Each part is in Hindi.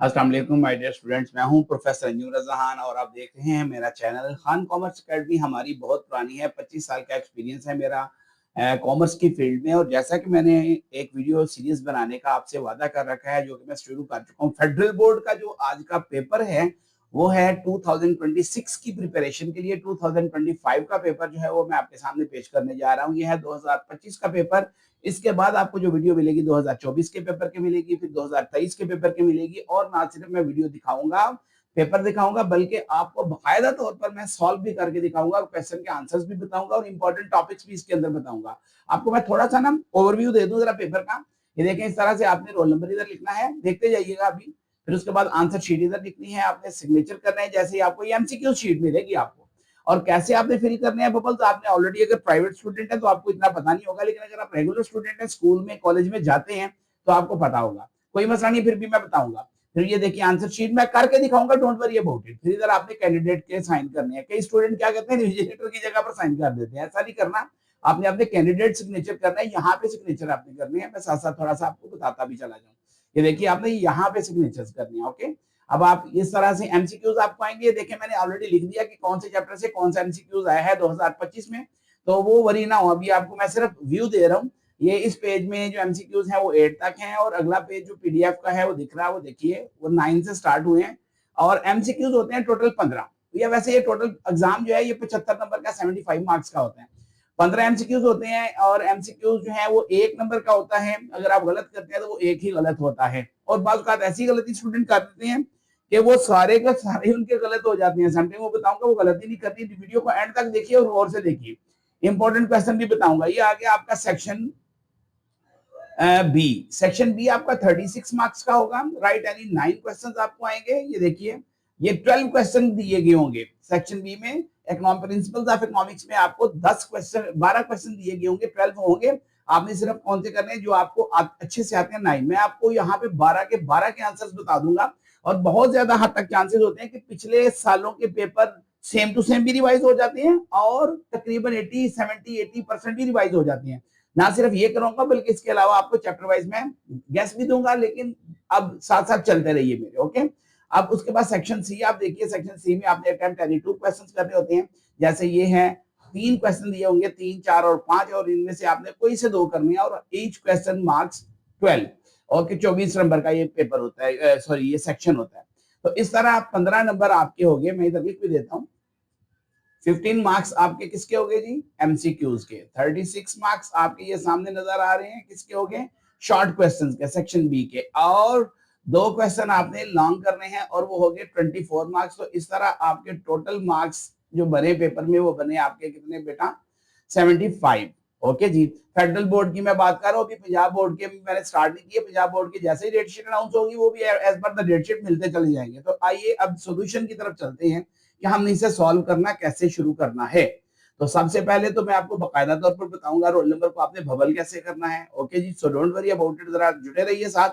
अस्सलाम वालेकुम माय डियर स्टूडेंट्स। मैं हूं प्रोफेसर अंजुम रज़ा खान और आप देख रहे हैं मेरा चैनल खान कॉमर्स अकेडमी। हमारी बहुत पुरानी है, 25 साल का एक्सपीरियंस है मेरा कॉमर्स की फील्ड में। और जैसा कि मैंने एक वीडियो सीरीज बनाने का आपसे वादा कर रखा है, जो कि मैं शुरू कर चुका हूं। फेडरल बोर्ड का जो आज का पेपर है वो है 2026 की प्रिपरेशन के लिए। 2025 का पेपर जो है वो मैं आपके सामने पेश करने जा रहा हूँ। ये है 2025 का पेपर। इसके बाद आपको जो वीडियो मिलेगी 2024 के पेपर की मिलेगी, फिर 2023 के पेपर की मिलेगी। और ना सिर्फ मैं वीडियो दिखाऊंगा, पेपर दिखाऊंगा, बल्कि आपको बाकायदा तौर पर मैं सॉल्व भी करके दिखाऊंगा, क्वेश्चन के आंसर्स भी बताऊंगा और इंपॉर्टेंट टॉपिक्स भी इसके अंदर बताऊंगा। आपको मैं थोड़ा सा ना ओवरव्यू दे दूं जरा पेपर का। ये देखें, इस तरह से आपने रोल नंबर इधर लिखना है, देखते जाइएगा अभी। फिर उसके बाद आंसर शीट इधर लिखनी है, आपने सिग्नेचर करना है। जैसे ही आपको ये एमसीक्यू शीट मिलेगी आपको, और कैसे आपने फिल करने हैं बबल्स, आपने ऑलरेडी अगर प्राइवेट स्टूडेंट है तो आपको इतना पता नहीं होगा, लेकिन अगर आप रेगुलर स्टूडेंट है, स्कूल में कॉलेज में जाते हैं, तो आपको पता होगा। कोई मसला नहीं, फिर भी मैं बताऊंगा। फिर ये देखिए, आंसर शीट मैं करके दिखाऊंगा, डोंट वरी अबाउट इट। फिर इधर आपने कैंडिडेट के साइन करने हैं। कई स्टूडेंट क्या करते हैं, रिविजिनेटर की जगह पर साइन कर देते हैं। ऐसा नहीं करना, आपने अपने कैंडिडेट सिग्नेचर करना है, यहाँ पे सिग्नेचर आपने करनी है। मैं साथ साथ थोड़ा सा आपको बताता भी चला जाऊँ। ये देखिए, आपने यहाँ पे सिग्नेचर करनी है। ओके, अब आप इस तरह से एमसीक्यूज आपको आएंगे। देखिए, मैंने ऑलरेडी लिख दिया कि कौन से चैप्टर से कौन सा एमसीक्यूज आया है 2025 में, तो वो वरी ना हो। अभी आपको मैं सिर्फ व्यू दे रहा हूँ। ये इस पेज में जो एमसीक्यूज है वो 8 तक हैं, और अगला पेज जो पीडीएफ का है वो दिख रहा है, वो देखिए, वो 9 से स्टार्ट हुए हैं। और एमसीक्यूज होते हैं टोटल 15। ये वैसे ये टोटल एग्जाम जो है ये 75 नंबर का 75 मार्क्स का होता है। 15 एमसीक्यूज होते हैं, और एमसीक्यूज जो है वो 1 नंबर का होता है। अगर आप गलत करते हैं तो वो एक ही गलत होता है। और बात बात ऐसी गलती स्टूडेंट कर देते हैं कि वो सारे का सारे उनके गलत हो जाते हैं। समटाइम वो बताऊंगा वो गलती नहीं करती। वीडियो को एंड तक देखिए और गौर से देखिए, इंपॉर्टेंट क्वेश्चन भी बताऊंगा। ये आ गया आपका सेक्शन बी। सेक्शन बी आपका 36 मार्क्स का होगा। राइट एनी 9 क्वेश्चंस आपको आएंगे। ये देखिए, ये 12 क्वेश्चन दिए गए होंगे सेक्शन बी में। इकोनॉमिक प्रिंसिपल्स ऑफ इकोनॉमिक्स में आपको 10 क्वेश्चन 12 क्वेश्चन दिए गए होंगे, 12 होंगे। आपने सिर्फ कौन से करने हैं जो आपको अच्छे से आते हैं, 9। मैं आपको यहाँ पे 12 के आंसर्स बता दूंगा। और बहुत ज्यादा हद तक चांसेस होते हैं कि पिछले सालों के पेपर सेम टू सेम भी रिवाइज हो जाते हैं, और तकरीबन 80 भी रिवाइज हो जाती हैं। ना सिर्फ ये करूंगा, बल्कि इसके अलावा आपको चैप्टर वाइज में गेस भी दूंगा, लेकिन अब साथ साथ चलते रहिए मेरे। ओके, अब उसके बाद सेक्शन सी आप देखिए। सेक्शन सी में आपने अटेम्प्ट एनी 2 क्वेश्चंस करने होते हैं। जैसे ये है, 3 क्वेश्चन दिए होंगे, 3, 4 और 5, और इनमें से आपने कोई से 2 करनी है, और each question marks 12। Okay, 24 number का ये पेपर होता है, सॉरी ये सेक्शन होता है। तो इस तरह 15 नंबर आपके हो गए। मैं इधर लिख भी देता हूँ। 15 मार्क्स आपके किसके हो गए जी, एमसीक्यूज के। 36 मार्क्स आपके ये सामने नजर आ रहे हैं, किसके हो गए, शॉर्ट क्वेश्चंस के, सेक्शन बी के। और 2 क्वेश्चन आपने लॉन्ग करने हैं, और वो हो गए 24 मार्क्स। तो इस तरह आपके टोटल मार्क्स जो बने पेपर में, वो बने आपके कितने बेटा, 75। ओके जी। फेडरल बोर्ड की मैं बात कर रहा हूँ, अभी पंजाब बोर्ड के मैंने स्टार्ट नहीं किया। पंजाब बोर्ड की जैसे ही डेट शीट अनाउंस होगी, वो भी as per the date sheet मिलते चले जाएंगे। तो आइए अब सोल्यूशन की तरफ चलते हैं कि हमने इसे सॉल्व करना कैसे शुरू करना है। तो सबसे पहले तो मैं आपको बाकायदा तौर पर बताऊंगा रोल नंबर को आपने बबल कैसे करना है। ओके जी, so don't worry about it, जरा जुड़े रहिए साथ।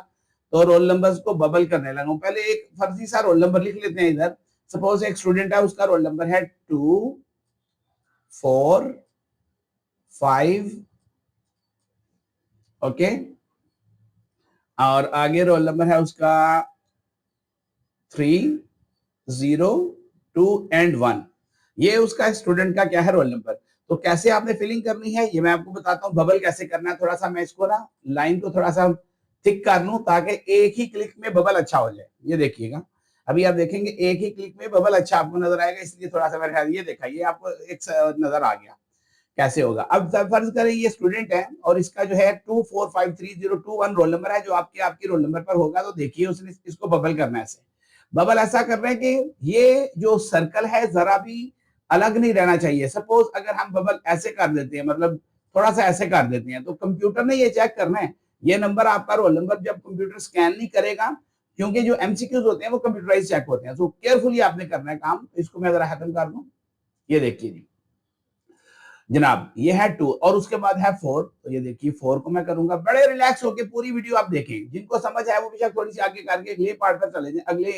तो रोल नंबर्स को बबल करने लगा हूं। पहले एक फर्जी सा रोल नंबर लिख लेते हैं इधर। सपोज एक स्टूडेंट है, उसका रोल नंबर है 2 4 5। ओके, और आगे रोल नंबर है उसका 3 0 2 एंड 1। ये उसका स्टूडेंट का क्या है, रोल नंबर। तो कैसे आपने फिलिंग करनी है ये मैं आपको बताता हूँ। बबल कैसे करना है, थोड़ा सा मैं इसको ना लाइन को थोड़ा सा थिक कर लूं, ताकि एक ही क्लिक में बबल अच्छा हो जाए। ये देखिएगा, अभी आप देखेंगे एक ही क्लिक में बबल अच्छा आपको नजर आएगा। इसलिए थोड़ा सा मैंने ये देखा, ये आपको एक नजर आ गया कैसे होगा। अब फर्ज करें ये स्टूडेंट है, और इसका जो है 2453021 रोल नंबर है, जो आपके आपकी रोल नंबर पर होगा। तो देखिए, उसने इसको बबल करना है। ऐसे बबल ऐसा कर रहे हैं कि ये जो सर्कल है जरा भी अलग नहीं रहना चाहिए। सपोज अगर हम बबल ऐसे कर देते हैं, मतलब थोड़ा सा ऐसे कर देते हैं, तो कंप्यूटर ने ये चेक करना है ये नंबर आपका रोल नंबर जब कंप्यूटर स्कैन नहीं करेगा, क्योंकि जो एमसीक्यूज होते हैं वो कंप्यूटराइज चेक होते हैं। तो केयरफुली आपने करना है काम। इसको मैं जरा खत्म कर दूं। ये देखिए जी जनाब, ये है 2, और उसके बाद है 4। तो ये देखिए 4 को मैं करूंगा। बड़े रिलैक्स होके पूरी वीडियो आप देखें। जिनको समझ है वो बेशक थोड़ी सी आगे करके अगले पार्ट पर चले जाए, अगले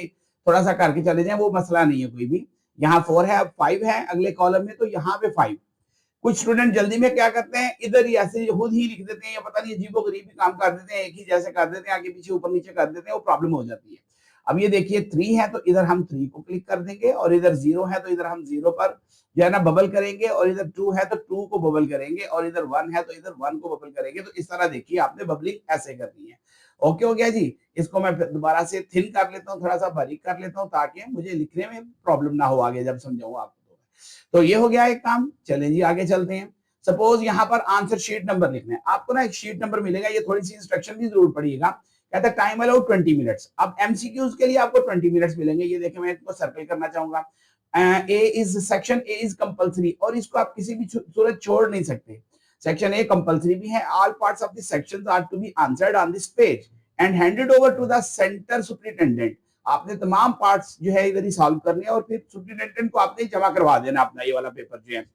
थोड़ा सा करके चले जाए, वो मसला नहीं है कोई भी। यहाँ 4 है, अब 5 है अगले कॉलम में, तो यहाँ पे 5। कुछ स्टूडेंट जल्दी में क्या करते हैं, इधर ही ऐसे खुद ही लिख देते हैं, या पता नहीं अजीबो गरीब भी काम कर देते हैं, एक ही जैसे कर देते हैं, आगे पीछे ऊपर नीचे कर देते हैं, वो प्रॉब्लम हो जाती है। अब ये देखिए 3 है तो इधर हम 3 को क्लिक कर देंगे और इधर 0 है तो इधर हम 0 पर जो है ना बबल करेंगे और इधर 2 है तो 2 को बबल करेंगे और इधर 1 है तो इधर 1 को बबल करेंगे। तो इस तरह देखिए आपने बबलिंग ऐसे करनी है। ओके हो गया जी। इसको मैं फिर दोबारा से थिन कर लेता हूँ, थोड़ा-सा बारीक कर लेता हूँ ताकि मुझे लिखने में प्रॉब्लम ना हो आगे जब समझाऊँ आपको। तो ये हो गया एक काम। चलें जी आगे चलते हैं। सपोज यहाँ पर आंसर शीट नंबर लिखना है। आपको ना एक शीट नंबर मिलेगा, ये थोड़ी-सी इंस्ट्रक्शन की ज़रूर पड़ेगा। कहता है टाइम अलाउड 20 मिनट्स। अब एमसीक्यूज़ के लिए आपको 20 मिनट्स मिलेंगे। ये देखिए मैं इसको सर्कल करना चाहूँगा। A is section A is compulsory और इसको आप किसी भी सूरत छोड़ नहीं सकते। सेक्शन ए कंपल्सरी भी है। All parts of the sections are to be answered on this page and handed over to the centre superintendent. आपने तमाम पार्ट्स जो है इधर ही सॉल्व करने हैं और फिर सुपरिटेंडेंट को आपने जमा करवा देना अपना ये वाला पेपर जो है।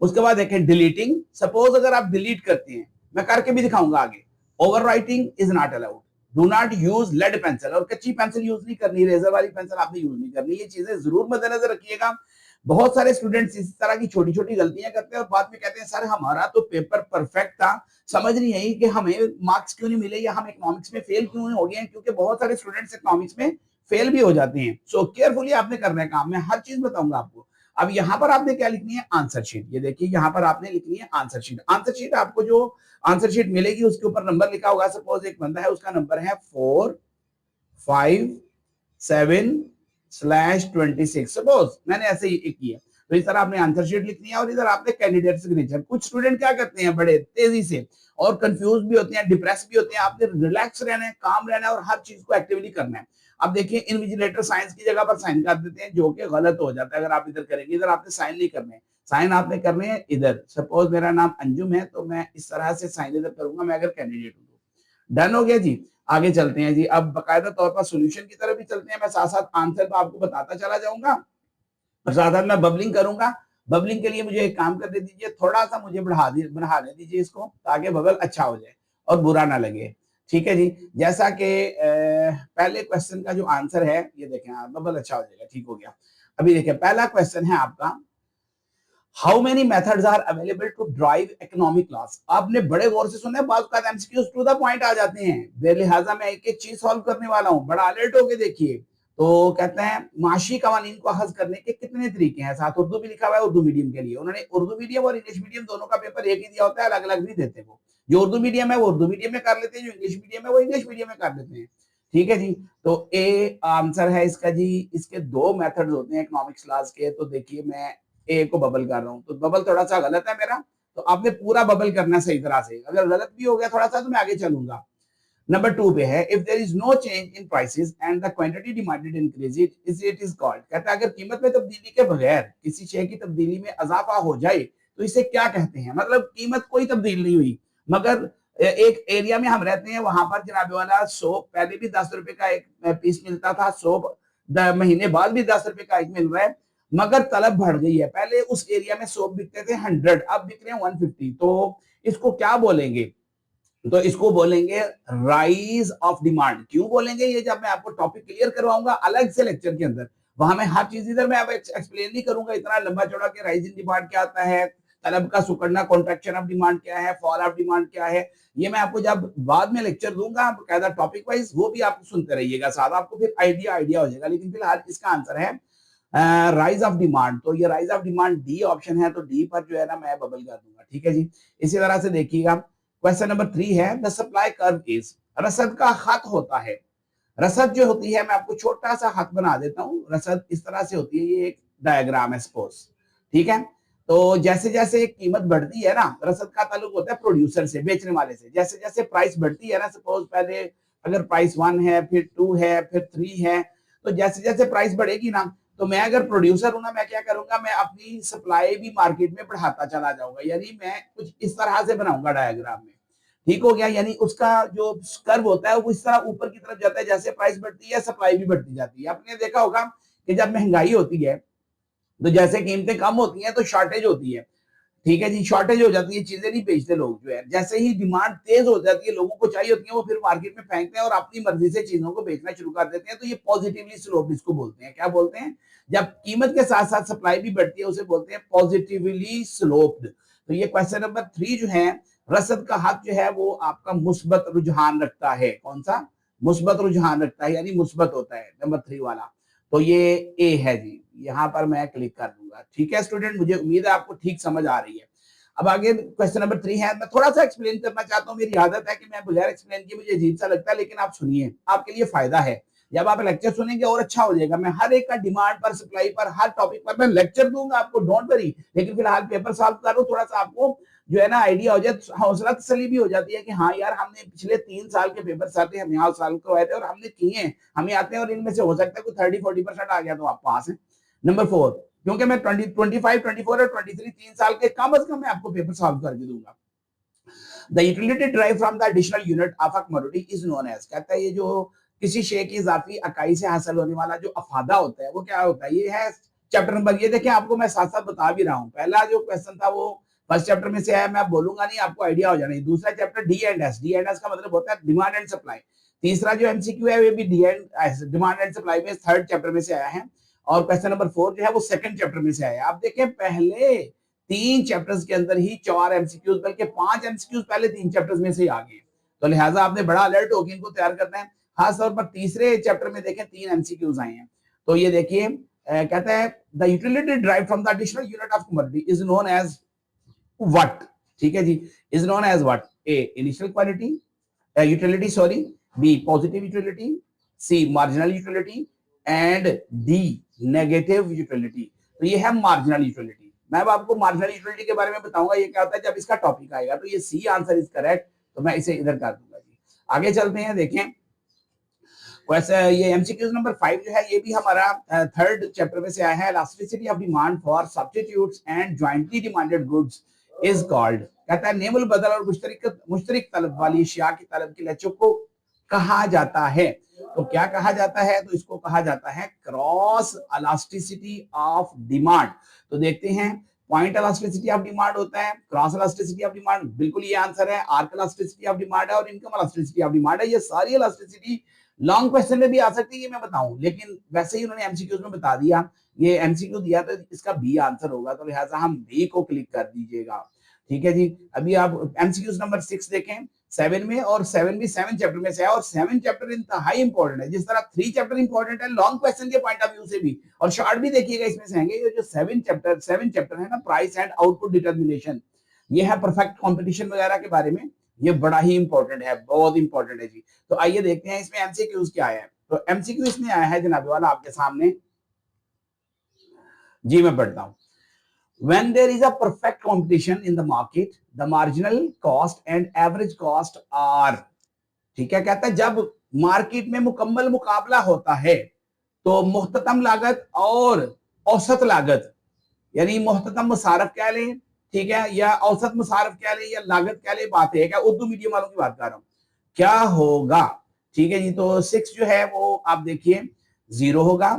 उसके बाद देखें डिलीटिंग। सपोज अगर आप डिलीट करते हैं, मैं करके भी दिखाऊंगा आगे। Over writing is not allowed. Do not use lead pencil, और कच्ची पेंसिल यूज नहीं करनी, रेजर वाली पेंसिल आपने यूज नहीं करनी। ये चीजें जरूर मद्देनजर रखिएगा। बहुत सारे स्टूडेंट्स इस तरह की छोटी छोटी गलतियां करते हैं और बाद में कहते हैं सर हमारा तो पेपर परफेक्ट था, समझ नहीं आई कि हमें मार्क्स क्यों नहीं मिले या हम इकोनॉमिक्स में फेल क्यों हो गए हैं, क्योंकि बहुत सारे स्टूडेंट्स इकोनॉमिक्स में फेल भी हो जाते हैं। सो केयरफुली आपने करना है काम, मैं हर चीज बताऊंगा आपको। अब यहाँ पर आपने क्या लिखनी है, आंसर शीट। ये देखिए यहाँ पर आपने लिखनी है आंसर शीट। आंसर शीट आपको जो आंसर शीट मिलेगी उसके ऊपर नंबर लिखा होगा। सपोज एक बंदा है, उसका नंबर है 457/26। सपोज मैंने ऐसे ही किया। तो इस तरह आपने आंसर शीट लिखनी है और इधर आपने कैंडिडेट सिग्नेचर। कुछ स्टूडेंट क्या करते हैं बड़े तेजी से और कंफ्यूज भी होते हैं, डिप्रेस भी होते हैं। आपने रिलैक्स रहना है, काम रहना है और हर चीज को एक्टिवली करना है। अब देखिए इन्विजिलेटर साइंस की जगह पर साइन कर देते हैं, जो कि गलत हो जाता है। अगर आप इधर करेंगे, इधर आपने साइन नहीं करने, साइन आपने करने हैं इधर। सपोज मेरा नाम अंजुम है तो मैं इस तरह से साइन इधर करूंगा, मैं अगर कैंडिडेट हूँ। डन हो गया जी। आगे चलते हैं जी। अब बाकायदा तौर पर सोल्यूशन की तरफ भी चलते हैं। मैं साथ साथ आंसर तो आपको बताता चला जाऊंगा और साथ साथ मैं बबलिंग करूंगा। बबलिंग के लिए मुझे एक काम करने दीजिए, थोड़ा सा मुझे बढ़ाने दीजिए इसको, ताकि बबल अच्छा हो जाए और बुरा ना लगे। ठीक है जी। जैसा कि पहले क्वेश्चन का जो आंसर है ये देखें, बबल अच्छा हो जाएगा। ठीक हो गया। अभी देखिए पहला क्वेश्चन है आपका, how many methods are available to drive economic loss. आपने बड़े गौर से सुना है, बात का एमसीक्यूज टू द पॉइंट आ जाते हैं, बेलिहाजा मैं एक एक चीज सॉल्व करने वाला हूं, बड़ा अलर्ट होके देखिए। तो कहते हैं माशी कवानीन को अखज करने के कितने तरीके हैं। साथ उर्दू भी लिखा हुआ है उर्दू मीडियम के लिए। उन्होंने उर्दू मीडियम और इंग्लिश मीडियम दोनों का पेपर एक ही दिया होता है, अलग अलग नहीं देते। वो जो उर्दू मीडियम है वो उर्दू मीडियम में कर लेते हैं, जो इंग्लिश मीडियम है वो इंग्लिश मीडियम में कर लेते हैं। ठीक है जी। तो ए आंसर है इसका जी। इसके दो मेथड्स होते हैं इकोनॉमिक्स क्लास के। तो देखिए मैं ए को बबल कर रहा हूँ, तो बबल थोड़ा सा गलत है मेरा, तो आपने पूरा बबल करना सही तरह से। अगर गलत भी हो गया थोड़ा सा तो मैं आगे चलूंगा। नंबर 2 पे है, if there is no change in prices and the quantity demanded increases is it is called. कहता है अगर कीमत में तब्दीली के बगैर किसी शय की तब्दीली में इजाफा हो जाए तो इसे क्या कहते हैं। मतलब कीमत कोई तब्दील नहीं हुई, मगर एक एरिया में हम रहते हैं, वहां पर जनाब वाला सोप पहले भी 10 रुपए का एक पीस मिलता था, सोप महीने बाद भी 10 रुपए का एक मिल रहा है, मगर तलब बढ़ गई है। पहले उस एरिया में सोप बिकते थे 100, अब बिक रहे हैं 150। तो इसको क्या बोलेंगे, तो इसको बोलेंगे राइज ऑफ डिमांड। क्यों बोलेंगे ये जब मैं आपको टॉपिक क्लियर करवाऊंगा अलग से लेक्चर के अंदर, वहां मैं हर चीज इधर मैं अब एक्सप्लेन नहीं करूंगा इतना लंबा चौड़ा कि राइज इन डिमांड क्या आता है, तलब का सुकड़ना कॉन्ट्रैक्शन ऑफ डिमांड क्या है, फॉल ऑफ डिमांड क्या है। ये मैं आपको जब बाद में लेक्चर दूंगा बकायदा टॉपिक वाइज, वो भी आप सुनते रहिएगा साथ, आपको फिर आइडिया आइडिया हो जाएगा। लेकिन फिलहाल इसका आंसर है राइज ऑफ डिमांड। तो ये rise of demand D option है, तो डी पर जो है ना मैं बबल कर दूंगा। ठीक है जी। इसी तरह से देखिएगा क्वेश्चन नंबर 3 है, द सप्लाई कर्व इज। रसद का खत होता है। रसद जो होती है, मैं आपको छोटा सा खत बना देता हूँ। रसद इस तरह से होती है, ये एक डायग्राम है सपोज। ठीक है। तो जैसे जैसे कीमत बढ़ती है ना, रसद का ताल्लुक होता है प्रोड्यूसर से, बेचने वाले से। जैसे जैसे प्राइस बढ़ती है ना, सपोज पहले अगर प्राइस 1 है, फिर 2 है, फिर 3 है, तो जैसे जैसे प्राइस बढ़ेगी ना, तो मैं अगर प्रोड्यूसर हूं ना, मैं क्या करूंगा, मैं अपनी सप्लाई भी मार्केट में बढ़ाता चला जाऊंगा। यानी मैं कुछ इस तरह से बनाऊंगा डायग्राम में। ठीक हो गया। यानी उसका जो कर्व होता है वो इस तरह ऊपर की तरफ जाता है, जैसे प्राइस बढ़ती है सप्लाई भी बढ़ती जाती है। आपने देखा होगा कि जब महंगाई होती है तो जैसे कीमतें कम होती हैं तो शॉर्टेज होती है। ठीक है जी। शॉर्टेज हो जाती है, चीजें नहीं बेचते लोग जो है। जैसे ही डिमांड तेज हो जाती है, लोगों को चाहिए होती है, वो फिर मार्केट में फेंकते हैं और अपनी मर्जी से चीजों को बेचना शुरू कर देते हैं। तो ये पॉजिटिवली स्लोप इसको बोलते हैं। क्या बोलते हैं, जब कीमत के साथ साथ सप्लाई भी बढ़ती है उसे बोलते हैं पॉजिटिवली स्लोप्ड। तो ये क्वेश्चन नंबर 3 जो है, रसद का हक जो है वो आपका मुस्बत रुझान रखता है। कौन सा, मुस्बत रुझान रखता है, यानी मुस्बत होता है, नंबर 3 वाला। तो ये ए है जी, यहाँ पर मैं क्लिक कर दूंगा। ठीक है स्टूडेंट, मुझे उम्मीद है आपको ठीक समझ आ रही है। अब आगे क्वेश्चन नंबर 3 है, मैं थोड़ा सा एक्सप्लेन करना चाहता हूँ। मेरी आदत है कि मैं बगैर एक्सप्लेन किए मुझे अजीब सा लगता है, लेकिन आप सुनिए, आपके लिए फायदा है। जब आप लेक्चर सुनेंगे और अच्छा हो जाएगा। मैं हर एक का डिमांड पर, सप्लाई पर, हर टॉपिक पर मैं लेक्चर दूंगा आपको, डोंट वरी। लेकिन फिलहाल पेपर सॉल्व करो, थोड़ा सा आपको जो है ना आइडिया हो जाए, हौसला तसल्ली भी हो जाती है कि हाँ यार, हमने पिछले 3 साल के पेपर आते हम यहाँ सॉल्व करवाए थे और हमने किए हैं, हमें आते हैं, और इनमें से हो सकता है कोई 30-40% आ गया तो आप पास हैं। नंबर 4, क्योंकि मैं 25, 24 और 23 3 साल के कम अज कम मैं आपको पेपर सॉल्व करके दूंगा। The utility drive from the additional unit of a commodity is known as, कहता है ये जो किसी शे की इजाफी इकाई से हासिल होने वाला जो अफादा होता है वो क्या होता है, ये है चैप्टर नंबर। ये देखिए आपको मैं साथ साथ बता भी रहा हूँ। पहला जो क्वेश्चन था वो फर्स्ट चैप्टर में से आया, मैं बोलूंगा नहीं, आपको आइडिया हो जाना है। दूसरा chapter D and S, D and S का मतलब होता है डिमांड एंड सप्लाई। तीसरा जो एमसीक्यू है वो भी D and S, demand and supply में थर्ड चैप्टर में से आया है। और क्वेश्चन नंबर 4 जो है वो सेकंड चैप्टर में से आया है। आप देखें पहले 3 चैप्टर्स के अंदर ही 4 एमसीक्यूज, बल्कि 5 एमसीक्यूज पहले 3 चैप्टर्स में से ही आ गए। तो लिहाजा आपने बड़ा अलर्ट होकर इनको तैयार करना है। खास तौर पर तीसरे चैप्टर में देखें 3 एमसीक्यूज आए हैं। तो ये देखिए कहता है the utility drive from the additional unit of commodity is known as what. ठीक है जी, is known as what? A initial quality utility, sorry, B positive utility, C marginal utility, and D negative utility. तो ये है मार्जिनल यूटिलिटी। मैं अब आपको मार्जिनल यूटिलिटी के बारे में बताऊंगा, ये क्या होता है जब इसका टॉपिक आएगा। तो ये सी आंसर इज करेक्ट, तो मैं इसे इधर कर दूंगा जी। आगे चलते हैं, देखें वैसे ये एमसीक्यूज नंबर 5 जो है ये भी हमारा थर्ड चैप्टर में से आया है। Elasticity of demand for substitutes and jointly demanded goods is called, कहता है नेमुल बदल और मुश्तरक तलब वाली अशिया की तलब की लचक को कहा जाता है। तो क्या कहा जाता है? तो इसको कहा जाता है क्रॉस इलास्टिसिटी ऑफ डिमांड। तो देखते हैं, पॉइंट इलास्टिसिटी ऑफ डिमांड होता है, क्रॉस इलास्टिसिटी ऑफ डिमांड, बिल्कुल ये आंसर है। आर्क इलास्टिसिटी ऑफ डिमांड है और इनकम इलास्टिसिटी ऑफ डिमांड है। ये सारी इलास्टिसिटी लॉन्ग क्वेश्चन में भी आ सकती है, ये मैं बताऊं, लेकिन वैसे ही उन्होंने एमसीक्यूज में बता दिया। ये एमसीक्यू दिया तो इसका बी आंसर होगा, तो लिहाजा हम बी को क्लिक कर दीजिएगा। ठीक है जी। अभी आप एमसीक्यूज नंबर 6 देखें 7 में, और 7 भी 7 चैप्टर में से है, और 7 चैप्टर इंतहाई इंपॉर्टेंट है। जिस तरह 3 चैप्टर इंपॉर्टेंट है लॉन्ग क्वेश्चन के पॉइंट ऑफ व्यू से भी, और शॉर्ट भी देखिएगा इसमें से आएंगे। ये जो 7 चैप्टर है ना, प्राइस एंड आउटपुट डिटर्मिनेशन, ये है परफेक्ट कंपटीशन वगैरह के बारे में, ये बड़ा ही इंपॉर्टेंट है, बहुत इंपॉर्टेंट है जी। तो आइए देखते हैं इसमें एमसीक्यूज क्या है। तो एमसीक्यू इसमें आया है जनाब वाला आपके सामने जी, मैं पढ़ता हूं। When there is a perfect competition in the market, the marginal cost and average cost are, ठीक है, कहता है जब मार्केट में मुकम्मल मुकाबला होता है तो मुख्ततम लागत और औसत लागत, यानी मुख्ततम मुसारफ कह लें, ठीक है, या औसत मुसारफ कह लें, या लागत कह लें, बात है क्या, उर्दू मीडियम वालों की बात कर रहा हूं, क्या होगा। ठीक है जी। तो 6 जो है वो आप देखिए 0 होगा,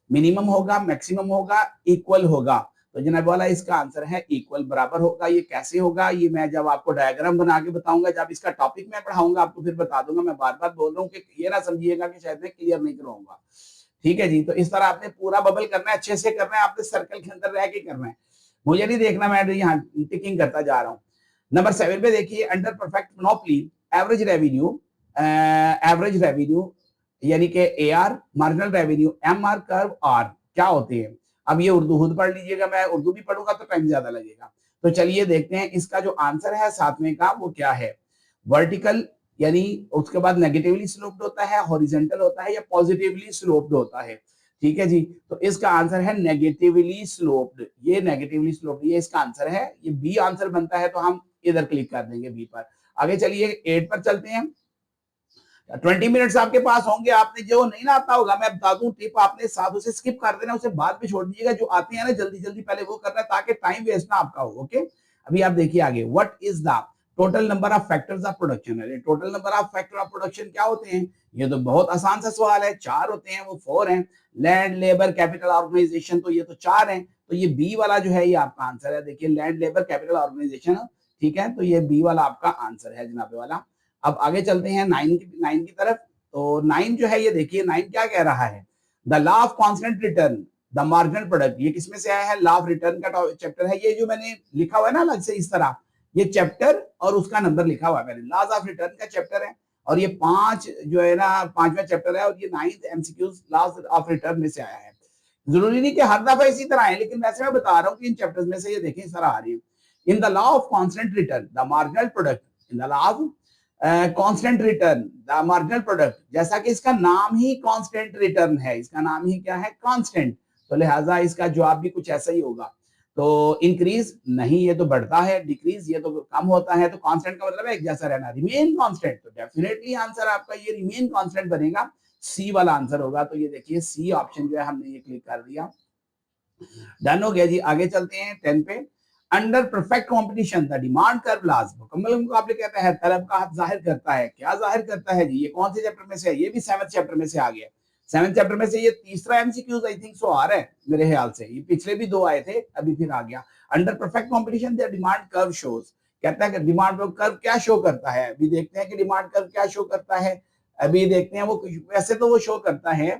मिनिमम होगा, मैक्सिमम होगा, इक्वल होगा। तो जनाब वाला इसका आंसर है इक्वल, बराबर होगा। ये कैसे होगा, ये मैं जब आपको डायग्राम बना के बताऊंगा, जब इसका टॉपिक मैं पढ़ाऊंगा आपको फिर बता दूंगा। मैं बार बार बोल रहा हूँ कि ये ना समझिएगा कि शायद मैं क्लियर नहीं करवाऊंगा। ठीक है जी। तो इस तरह आपने पूरा बबल करना है, अच्छे से करना है, आपने सर्कल के अंदर रह के करना है, मुझे नहीं देखना मैं यहाँ टिकिंग करता जा रहा हूँ। नंबर 7 पे देखिए, under perfect monopoly average revenue, यानी कि AR, marginal revenue, MR, curve are क्या होते हैं। अब ये उर्दू खुद पढ़ लीजिएगा, मैं उर्दू भी पढ़ूंगा तो टाइम ज्यादा लगेगा। तो चलिए देखते हैं इसका जो आंसर है 7वें का वो क्या है। वर्टिकल, यानी उसके बाद नेगेटिवली स्लोप्ड होता है, हॉरिजॉन्टल होता है, या पॉजिटिवली स्लोप्ड होता है। ठीक है जी। तो इसका आंसर है नेगेटिवली स्लोप्ड। ये नेगेटिवली स्लोप्ड, ये इसका आंसर है, ये बी आंसर बनता है। तो हम इधर क्लिक कर देंगे बी पर। आगे चलिए 8 पर चलते हैं। 20 मिनट्स आपके पास होंगे, आपने जो नहीं ना आता होगा मैं बता दूं टिप, आपने साथ उसे स्किप कर देना, उसे बाद में छोड़ दीजिएगा। जो आते हैं ना जल्दी जल्दी पहले वो करना है, ताकि टाइम वेस्ट ना आपका हो। ओके, अभी आप देखिए आगे, what is the total number of factors of production. है total number of factor of production क्या होते हैं? ये तो बहुत आसान सा सवाल है, 4 होते हैं, वो 4 हैं। लैंड, लेबर, कैपिटल, ऑर्गेनाइजेशन, तो ये तो 4 हैं। तो ये बी वाला जो है ये आपका आंसर है। देखिए लैंड, लेबर, कैपिटल, ऑर्गेनाइजेशन, ठीक है, तो ये बी वाला आपका आंसर है जनाबे वाला। अब आगे चलते हैं 9 की तरफ। तो 9 जो है ये देखिए 9 क्या कह रहा है, the law of constant return the marginal product. ये किसमें से आया है? लॉ ऑफ रिटर्न का चैप्टर है। ये जो मैंने लिखा हुआ है ना अलग से इस तरह, ये चैप्टर और उसका नंबर लिखा हुआ है मैंने, लॉज ऑफ रिटर्न का चैप्टर है। और ये 5 जो है ना 5वां चैप्टर है और ये 9th MCQs last of return में से आया है। ज़रूरी नहीं कि हर दफ़ा इसी तरह आए, लेकिन वैसे मैं बता रहा हूँ कि इन चैप्टर्स में से ये देखें इस तरह आ रही है। In the law of constant return the marginal product in the law of constant return the marginal product, जैसा कि इसका नाम ही कांस्टेंट रिटर्न है, इसका नाम ही क्या है कांस्टेंट, तो लिहाजा इसका जवाब भी कुछ ऐसा ही होगा। तो इंक्रीज नहीं, ये तो बढ़ता है, डिक्रीज ये तो कम होता है, तो कांस्टेंट का मतलब है एक जैसा रहना, रिमेन कांस्टेंट, तो डेफिनेटली आंसर आपका ये रिमेन कांस्टेंट बनेगा, सी वाला आंसर होगा। तो ये देखिए सी ऑप्शन जो है हमने ये क्लिक कर दिया, डन हो गया जी। आगे चलते हैं 10 पे। Under perfect competition the demand curve लाज, मुकम्मल मुकाबले कहता है तलब का हद जाहिर करता है, क्या जाहिर करता है जी, ये कौन से चैप्टर में से है, ये भी 7th चैप्टर में से आ गया। 7th चैप्टर में से ये तीसरा एमसीक्यूज आई थिंक सो आ रहा है मेरे ख्याल से, ये पिछले भी 2 आए थे, अभी फिर आ गया। Under perfect competition the demand curve shows, कहता है कि डिमांड कर्व क्या शो करता है, अभी देखते हैं कि डिमांड कर्व क्या शो करता है। अभी देखते हैं वो, वैसे तो वो शो करता है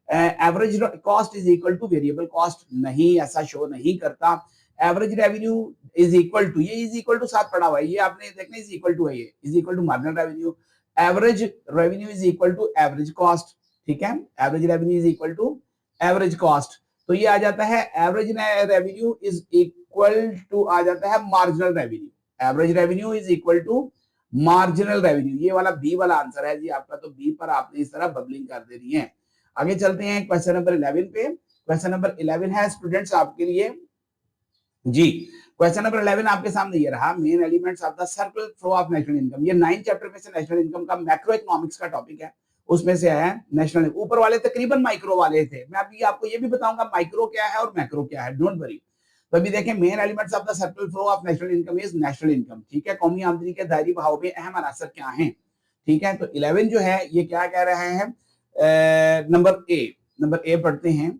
average cost is equal to variable cost, नहीं ऐसा शो नहीं करता। Average revenue is equal to, ये इज इक्वल टू साथ पड़ा हुआ है, ये आपने देखना इज इक्वल टू है, ये is equal to marginal revenue. Average revenue is equal to average cost, ठीक है, average revenue is equal to average cost, तो ये आ जाता है average revenue is equal to आ जाता है marginal revenue, average revenue is equal to marginal revenue, ये वाला बी वाला आंसर है जी आपका। तो बी पर आपने इस तरह बबलिंग कर देनी है। आगे चलते हैं क्वेश्चन नंबर 11 पे। क्वेश्चन नंबर 11 है स्टूडेंट्स आपके लिए जी। क्वेश्चन नंबर 11 आपके सामने ये रहा, main elements of the circular flow of national income, ये 9 चैप्टर में से नेशनल इनकम का मैक्रो इकोनॉमिक्स का टॉपिक है, उसमें से आया है नेशनल। ऊपर वाले तकरीबन माइक्रो वाले थे, मैं अभी आपको ये भी बताऊंगा माइक्रो क्या है और मैक्रो क्या है, डोंट वरी। तो अभी देखें main elements of the circular flow of national income is national income, ठीक है, कौमी आमदनी के दायरी बहाव में अहम अनासर क्या हैं, ठीक है। तो 11 जो है ये क्या कह रहे हैं, नंबर ए पढ़ते हैं।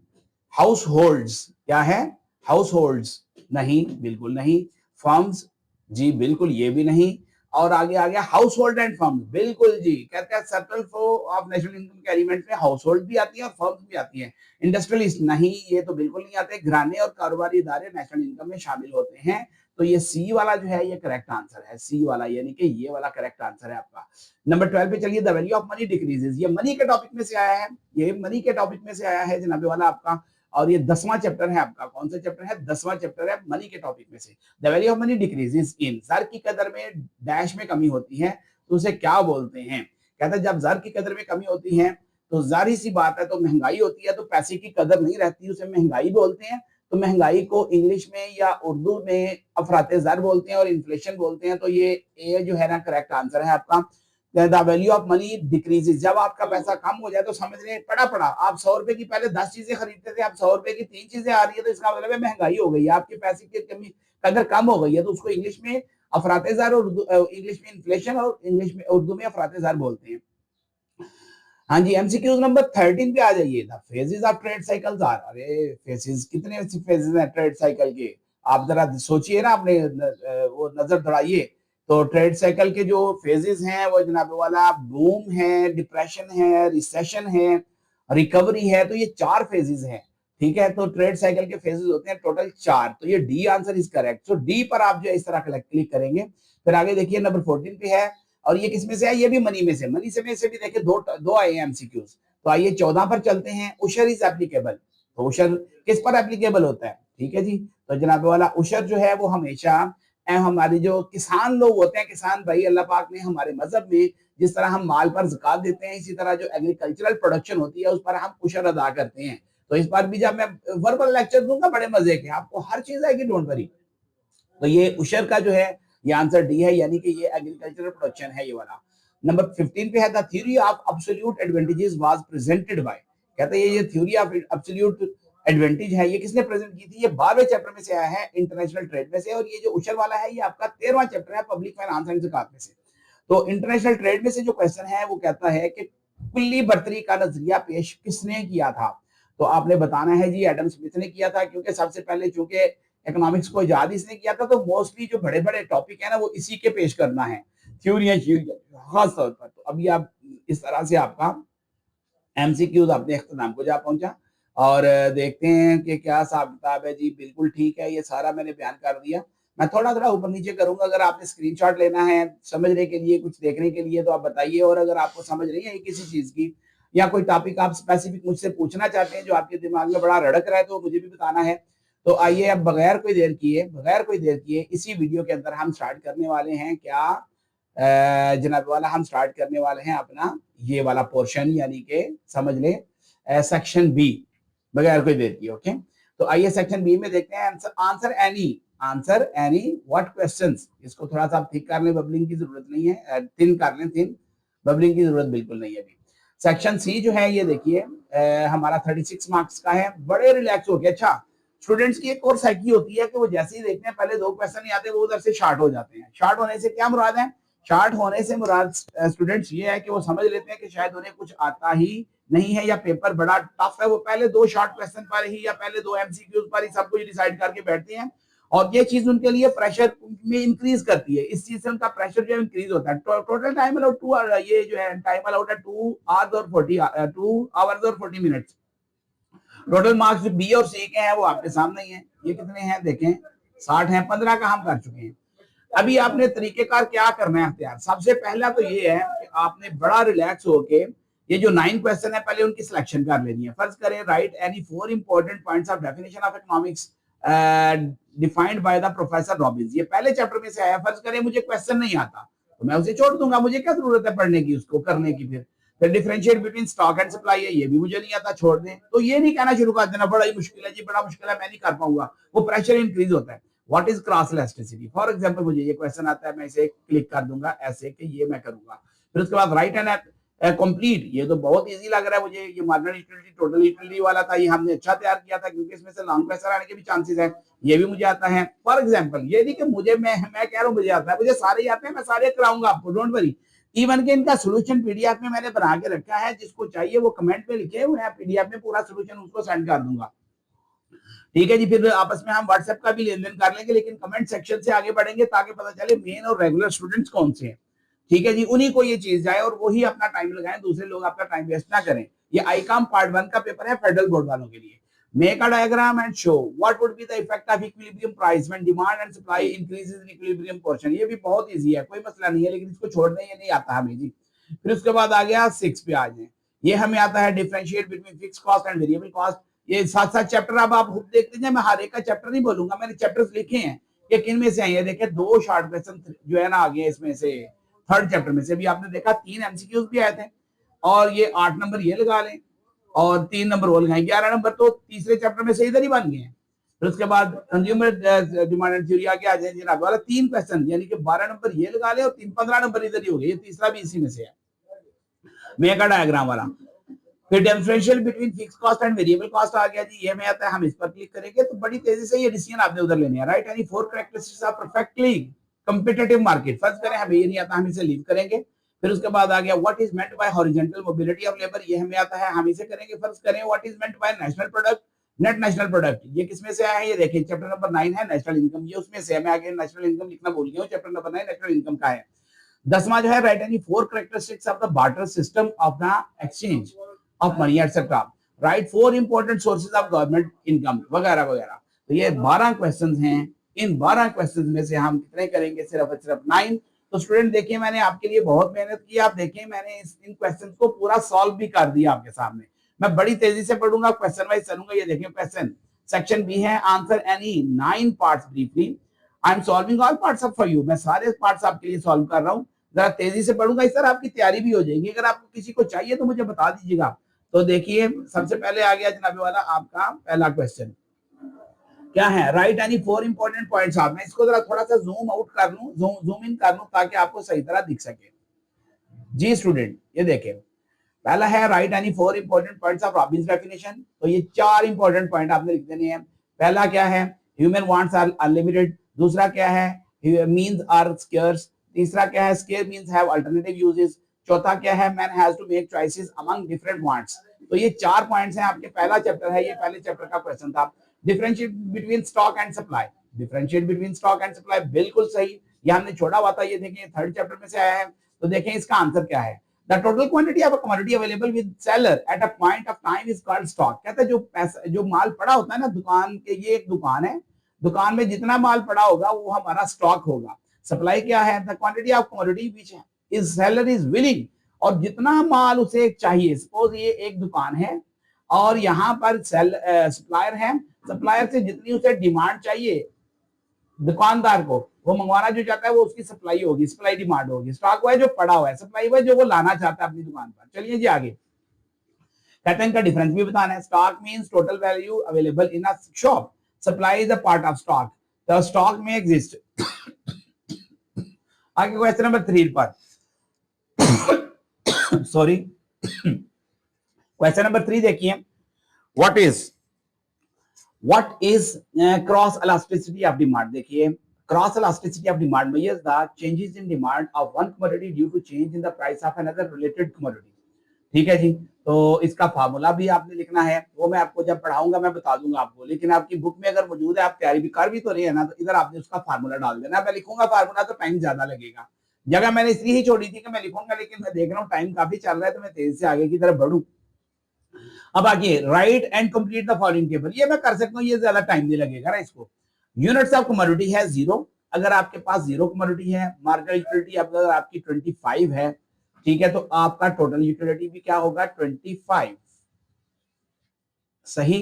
हाउस होल्ड्स क्या है, हाउस होल्ड्स नहीं, बिल्कुल नहीं। फर्म्स जी बिल्कुल ये भी नहीं। और आगे आ गया हाउस होल्ड एंड फर्म्स, बिल्कुल जी, कहते हैं circle flow of national income के एलिमेंट में हाउस होल्ड भी आती है और फर्म्स भी आती है। इंडस्ट्रियलिस्ट नहीं, ये तो बिल्कुल नहीं आते। घराने और कारोबारी इदारे नेशनल इनकम में शामिल होते हैं। तो ये सी वाला जो है ये करेक्ट आंसर है, सी वाला, यानी कि ये वाला करेक्ट आंसर है आपका। नंबर 12 पे चलिए, the value of money decreases, ये मनी के टॉपिक में से आया है, ये मनी के टॉपिक में से आया है जनाबे वाला आपका। और ये 10वां चैप्टर है आपका, कौन सा चैप्टर है, 10वां चैप्टर है मनी के टॉपिक में से। The value of money decreases in, ज़र की कदर में डैश में कमी होती है तो उसे क्या बोलते हैं। कहता है जब ज़र की कदर में कमी होती है तो जाहिर सी बात है, तो महंगाई होती है, तो पैसे की कदर नहीं रहती, उसे महंगाई बोलते हैं। तो महंगाई को इंग्लिश में या उर्दू में अफराते ज़र बोलते हैं और इन्फ्लेशन बोलते हैं। तो ये ए जो है ना करेक्ट आंसर है आपका। The value of money decreases, जब आपका पैसा कम हो जाए तो समझ लें पड़ा पड़ा, आप 100 रुपए की पहले 10 चीजें खरीदते थे, आप 100 रुपए की 3 चीजें आ रही है, तो इसका मतलब है महंगाई हो गई है, आपके पैसे की कमी कदर कम हो गई है। तो उसको इंग्लिश में अफराते ज़र और इंग्लिश में इन्फ्लेशन और इंग्लिश में उर्दू में अफराते ज़र बोलते हैं। हाँ जी, एमसीक्यूज नंबर 13 पे आ जाइए। The phases of trade cycles are, अरे फेजेस कितने फेजेस हैं ट्रेड साइकिल के, आप जरा सोचिए ना, अपने वो नजर दौड़ाइए। तो ट्रेड साइकिल के जो फेजेस हैं वो जनाब वाला बूम है, डिप्रेशन है, रिसेशन है, रिकवरी है, तो ये 4 फेजेस हैं, ठीक है। तो ट्रेड साइकिल के फेजेस होते हैं टोटल 4, तो ये D answer is correct. So D पर आप जो है इस तरह क्लिक करेंगे। फिर आगे देखिए नंबर 14 पे है, और ये किसमें से है, ये भी मनी में से, मनी से में से भी देखिए दो आए हैं एमसीक्यूज। तो आइए 14 पर चलते हैं। उशर इज एप्लीकेबल, तो उशर किस पर एप्लीकेबल होता है, ठीक है जी। तो जनाब वाला उशर जो है वो हमेशा हमारे जो किसान लोग होते हैं, किसान भाई, अल्लाह पाक ने हमारे मजहब में जिस तरह हम माल पर ज़कात देते हैं, इसी तरह जो एग्रीकल्चरल प्रोडक्शन होती है उस पर हम उशर अदा करते हैं। तो इस बार भी जब मैं वर्बल लेक्चर दूंगा बड़े मजे के, आपको हर चीज आएगी, डोंट वरी। तो ये उशर का जो है ये आंसर डी है, यानी कि ये एग्रीकल्चरल प्रोडक्शन है ये वाला। नंबर 15 पे है, the theory of absolute advantages was presented by, कहते हैं ये थ्योरी ऑफ एब्सोल्यूट एडवांटेज है, ये किसने प्रेजेंट की थी, ये 12वें चैप्टर में से आया है इंटरनेशनल ट्रेड में से। और ये जो उशर वाला है ये आपका 13वां चैप्टर है पब्लिक फाइनेंस एंड ज़कात में से। तो इंटरनेशनल ट्रेड में से जो क्वेश्चन है वो कहता है कि कुल्ली बर्तरी का नजरिया पेश किसने किया था। तो आपने बताना है जी एडम स्मिथ ने किया था, क्योंकि सबसे पहले चूंकि इकोनॉमिक्स को इजाद इसने किया था, तो मोस्टली जो बड़े बड़े टॉपिक है ना वो इसी के पेश करना है, थ्योरियां खास तौर पर। तो अभी आप इस तरह से आपका एमसीक्यूज अपने इख्तिताम को जा पहुंचा। और देखते हैं कि क्या हिसाब किताब है जी। बिल्कुल ठीक है, ये सारा मैंने बयान कर दिया। मैं थोड़ा-थोड़ा ऊपर नीचे करूँगा, अगर आपने स्क्रीनशॉट लेना है समझने के लिए, कुछ देखने के लिए तो आप बताइए, और अगर आपको समझ नहीं आई किसी चीज़ की या कोई टॉपिक आप स्पेसिफिक मुझसे पूछना चाहते हैं जो आपके दिमाग में बड़ा रड़क रहा है तो मुझे भी बताना है। तो आइए अब बगैर कोई देर किए इसी वीडियो के अंदर हम स्टार्ट करने वाले हैं क्या जनाब वाला, हम स्टार्ट करने वाले हैं अपना ये वाला पोर्शन, यानी कि समझ लें सेक्शन बी, बगैर कोई देर किए। ओके, तो आइए सेक्शन बी में देखते हैं आंसर एनी व्हाट क्वेश्चंस। इसको थोड़ा सा आप थिक कर लें, बबलिंग की जरूरत नहीं है, थिन कर लें, थिन, बबलिंग की जरूरत बिल्कुल नहीं है अभी। सेक्शन सी जो है ये देखिए हमारा 36 मार्क्स का है, बड़े रिलैक्स हो गए। अच्छा, स्टूडेंट्स की एक और साइकी होती है कि वो जैसे ही देखते हैं पहले 2 क्वेश्चन नहीं आते वो उधर से शार्ट हो जाते हैं। शार्ट होने से क्या मुराद है? शार्ट होने से मुराद स्टूडेंट्स ये है कि वो समझ लेते हैं कि शायद उन्हें कुछ आता ही नहीं है या पेपर बड़ा टफ है, वो पहले 2 शॉर्ट क्वेश्चन पर ही या पहले 2 एमसीक्यूज पर ही सब कुछ डिसाइड करके बैठते हैं, और ये चीज उनके लिए प्रेशर में इंक्रीज करती है। इस चीज से उनका प्रेशर जो इंक्रीज होता है। टोटल टाइम अलाउड 2 ये जो है टाइम अलाउड है 2 आवर्स और 40 मिनट्स। टोटल मार्क्स बी और सी के हैं वो आपके सामने ही है। ये कितने हैं देखें, 60 हैं, 15 का हम कर चुके हैं। अभी आपने तरीकेकार क्या करना है अख्तियार, सबसे पहला तो ये है कि आपने बड़ा रिलैक्स होके ये जो 9 क्वेश्चन है पहले उनकी सिलेक्शन कर लेनी है। फर्ज करें right any 4 important points of definition of economics defined by the professor Robins. ये पहले चैप्टर में से आया। फर्ज करें मुझे क्वेश्चन नहीं आता तो मैं उसे छोड़ दूंगा, मुझे क्या जरूरत है पढ़ने की, उसको करने की। फिर differentiate between stock and supply है, ये भी मुझे नहीं आता, छोड़ दें। तो ये नहीं कहना शुरू कर देना बड़ा ही मुश्किल है जी, बड़ा मुश्किल है, मैं नहीं कर पाऊंगा, वो प्रेशर इंक्रीज होता है। What is cross elasticity? For example मुझे ये क्वेश्चन आता है, मैं इसे क्लिक कर दूंगा ऐसे कि ये मैं करूंगा। फिर उसके बाद राइट एंड कंप्लीट, ये तो बहुत इजी लग रहा है मुझे, ये मार्जिनल यूटिलिटी टोटल यूटिलिटी वाला था, ये हमने अच्छा तैयार किया था क्योंकि इसमें से लॉन्ग क्वेश्चन आने के भी चांसेस है, ये भी मुझे आता है। फॉर एग्जांपल ये नहीं कि मुझे मैं कह रहा हूँ मुझे आता है, मुझे सारे आते हैं, मैं सारे कराऊंगा आपको, डोंट वरी। इवन के इनका सोल्यूशन पीडीएफ में मैंने बना के रखा है, जिसको चाहिए वो कमेंट में लिखे हुए हैं, पीडीएफ में पूरा सोल्यूशन उसको सेंड कर दूंगा। ठीक है जी, फिर आपस में हम व्हाट्सएप का भी लेन देन कर लेंगे, लेकिन कमेंट सेक्शन से आगे बढ़ेंगे ताकि पता चले मेन और रेगुलर स्टूडेंट्स कौन से हैं। ठीक है जी, उन्हीं को ये चीज जाए और वही अपना टाइम लगाएं, दूसरे लोग अपना टाइम वेस्ट ना करें। ये आईकॉम पार्ट 1 का पेपर है फेडरल बोर्ड वालों के लिए। Make a diagram and show what would be the effect of equilibrium price when demand and supply increases in equilibrium portion. ये भी बहुत इजी है, कोई मसला नहीं है, लेकिन इसको छोड़ने ये नहीं आता हमें जी। फिर उसके बाद आ गया 6 पे आ जाए, ये हमें आता है differentiate between fix cost and variable cost. ये 7 चैप्टर अब आप खुद देख लीजिए, मैं हर एक का चैप्टर नहीं बोलूंगा, मैंने चैप्टर्स लिखे हैं कि किन में से आए। देखिए 2 शॉर्ट क्वेश्चन जो है ना आ गए इसमें से, थर्ड चैप्टर में से भी आपने देखा 3 एमसीक्यूज भी आए थे, और ये 8 नंबर ये लगा लें और 3 नंबर वो लगाए, 11 नंबर तो तीसरे चैप्टर में से इधर ही बन गए हैं। फिर उसके बाद कंज्यूमर डिमांड एंड थ्योरी आगे आ जाए जनाब वाला 3 क्वेश्चन, यानी कि 12 नंबर ये लगा ले और 15 नंबर इधर ही हो गए, ये तीसरा भी इसी में से है मेगा डायग्राम वाला। फिर differential between fix cost and variable cost आ गया जी, ये में आता है, हम इस पर क्लिक करेंगे तो बड़ी तेजी से ये डिसीजन आपने उधर लेने हैं। Right any 4 characteristics of perfectly competitive market. फर्ज करें हमें ये नहीं आता, हम इसे लीव करेंगे। फिर उसके बाद आ गया what is meant by horizontal mobility of labour, ये हमें आता है, हम इसे करेंगे। फर्ज करें what is meant bye national product, net national product, ये किसमें से आया है, ये देखिए चैप्टर नंबर 9 है नेशनल इनकम, ये उसमें से है। मैं आगे नेशनल इनकम लिखना भूल गया हूं, चैप्टर नंबर 9 नेशनल इनकम का है। 10वां जो है right any 4 characteristics of the barter system of the exchange of money etcetera. Right 4 important sources of government income वगैरह वगैरह। तो ये 12 क्वेश्चंस हैं, इन 12 क्वेश्चंस में से हम कितने करेंगे, सिर्फ और सिर्फ 9। तो स्टूडेंट देखिए मैंने आपके लिए बहुत मेहनत की, आप देखिए मैंने इन क्वेश्चंस को पूरा सॉल्व भी कर दिया आपके सामने। मैं बड़ी तेजी से पढ़ूंगा, क्वेश्चन वाइज चलूंगा। ये देखिए क्वेश्चन सेक्शन बी है, answer any 9 parts briefly. I am solving all parts of for you, मैं सारे पार्ट्स आपके लिए सॉल्व कर रहा हूँ। जरा तेजी से पढ़ूंगा, इस तरह आपकी तैयारी भी हो जाएगी। अगर आपको किसी को चाहिए तो मुझे बता दीजिएगा। तो देखिए सबसे पहले आ गया जनाब वाला आपका पहला क्वेश्चन, क्या है, right any 4 important points of. मैं इसको जरा थोड़ा सा जूम आउट कर लूं, जूम इन कर लूं ताकि आपको सही तरह दिख सके। जी स्टूडेंट ये देखें, पहला है right any 4 important points of Robins definition. तो ये 4 इंपॉर्टेंट पॉइंट आपने लिख देने हैं। पहला क्या है, ह्यूमन वांट्स आर अनलिमिटेड। दूसरा क्या है, मींस आर स्केर्स। तीसरा क्या है, scarce means have alternative uses. चौथा क्या है, man has to make choices among different wants. तो ये 4 पॉइंट्स हैं, आपके पहला चैप्टर है, ये पहले चैप्टर का क्वेश्चन था। Differentiate between stock and supply, differentiate between stock and supply, बिल्कुल सही, ये हमने छोड़ा हुआ था। ये देखें थर्ड चैप्टर में से आया है। तो देखें इसका आंसर क्या है, The total quantity of a commodity available with seller at a point of time is called stock। कहता है जो पैसा जो माल पड़ा होता है ना दुकान के, ये एक दुकान है, दुकान में जितना माल पड़ा होगा वो हमारा स्टॉक होगा। सप्लाई क्या है? The quantity of commodity which is seller is willing, और जितना माल उसे चाहिए, सपोज ये एक दुकान है और यहाँ पर सप्लायर है, सप्लायर से जितनी उसे डिमांड चाहिए दुकानदार को, वो मंगवाना जो चाहता है वो उसकी सप्लाई होगी, सप्लाई डिमांड होगी। स्टॉक हुआ है जो पड़ा हुआ है, सप्लाई हुआ है जो वो लाना चाहता है अपनी दुकान पर। चलिए जी आगे, कहते हैं इनका डिफरेंस भी बताना है। Stock means total value available in a shop, supply is a part of stock, the stock में एग्जिस्ट। आगे क्वेश्चन नंबर 3 पर सॉरी क्वेश्चन नंबर 3 देखिए, what is cross elasticity of demand. देखिए cross elasticity of demand measures the changes in demand of one commodity due to change in the price of another related commodity। ठीक है जी, तो इसका फार्मूला भी आपने लिखना है, वो मैं आपको जब पढ़ाऊंगा मैं बता दूंगा आपको, लेकिन आपकी बुक में अगर मौजूद है, आप तैयारी भी कर भी तो रहे हैं ना, तो इधर आपने उसका फार्मूला डाल देना। मैं लिखूंगा फार्मूला तो टाइम ज्यादा लगेगा, जगह मैंने इसलिए ही छोड़ी थी कि मैं लिखूंगा, लेकिन मैं देख रहा हूँ टाइम काफी चल रहा है तो मैं तेज से आगे की तरफ बढ़ू। अब आगे right and complete the following table, ये मैं कर सकता हूँ, ये ज्यादा टाइम नहीं लगेगा ना इसको। यूनिट्स ऑफ कमोडिटी है 0, अगर आपके पास 0 कमोडिटी है, मार्केट यूटिलिटी अगर आपकी 25 है, ठीक है, तो आपका टोटल यूटिलिटी भी क्या होगा? 25। सही।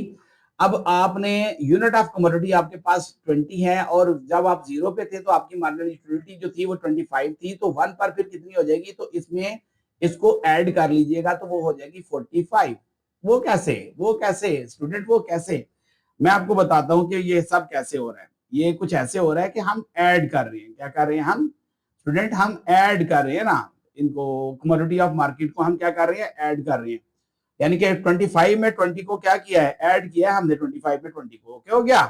अब आपने यूनिट ऑफ कमोडिटी आपके पास 20 है, और जब आप 0 पे थे तो आपकी मार्केट यूटिलिटी जो थी वो 25 थी, तो 1 पर फिर कितनी हो जाएगी? तो इसमें इसको ऐड कर लीजिएगा तो वो हो जाएगी 45। वो कैसे? वो कैसे स्टूडेंट, वो कैसे? मैं आपको बताता हूं कि ये सब कैसे हो रहा है। ये कुछ ऐसे हो रहा है कि हम ऐड कर रहे हैं। क्या कर रहे हैं हम स्टूडेंट? हम ऐड कर रहे हैं ना, इनको कमोडिटी ऑफ मार्केट को हम क्या कर रहे हैं? ऐड कर रहे हैं। यानी कि 25 में 20 को क्या किया है? ऐड किया है हमने 25 में 20 को। ओके हो गया?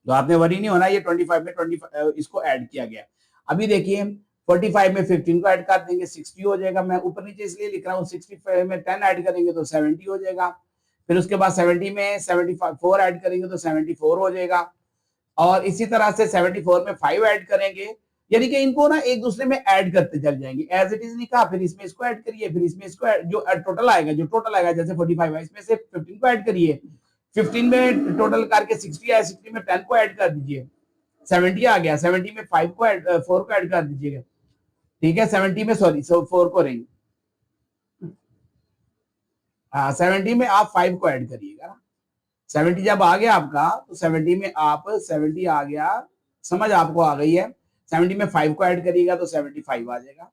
तो आपने वरी नहीं होना, ये 25 में 20 इसको ऐड किया गया। अभी देखिए 45 में 15 को ऐड कर देंगे 60 हो जाएगा। मैं ऊपर नीचे इसलिए लिख रहा हूँ, 65 में 10 ऐड करेंगे तो 70 हो जाएगा। फिर उसके बाद 70 में 74 ऐड करेंगे तो 74 हो जाएगा, और इसी तरह से 74 में 5 ऐड करेंगे। यानी कि इनको ना एक दूसरे में ऐड करते चल जाएंगे, एज इट इज नहीं कहा, फिर इसमें इसको ऐड करिए, फिर इसमें इसको जो टोटल आएगा जैसे 45 है, इसमें से 15 को ऐड करिए, 15 में टोटल करके 60 आया, 60 में 10 को ऐड कर दीजिए, 70 आ गया, 70 में 4 को ऐड कर दीजिएगा। ठीक है, 70 में 4 को रहेंगे, हाँ 70 में आप 5 को ऐड करिएगा ना। 70 जब आ गया आपका, तो 70 में आप 70 आ गया, समझ आपको आ गई है। 70 में 5 को ऐड करिएगा तो 75 आ जाएगा,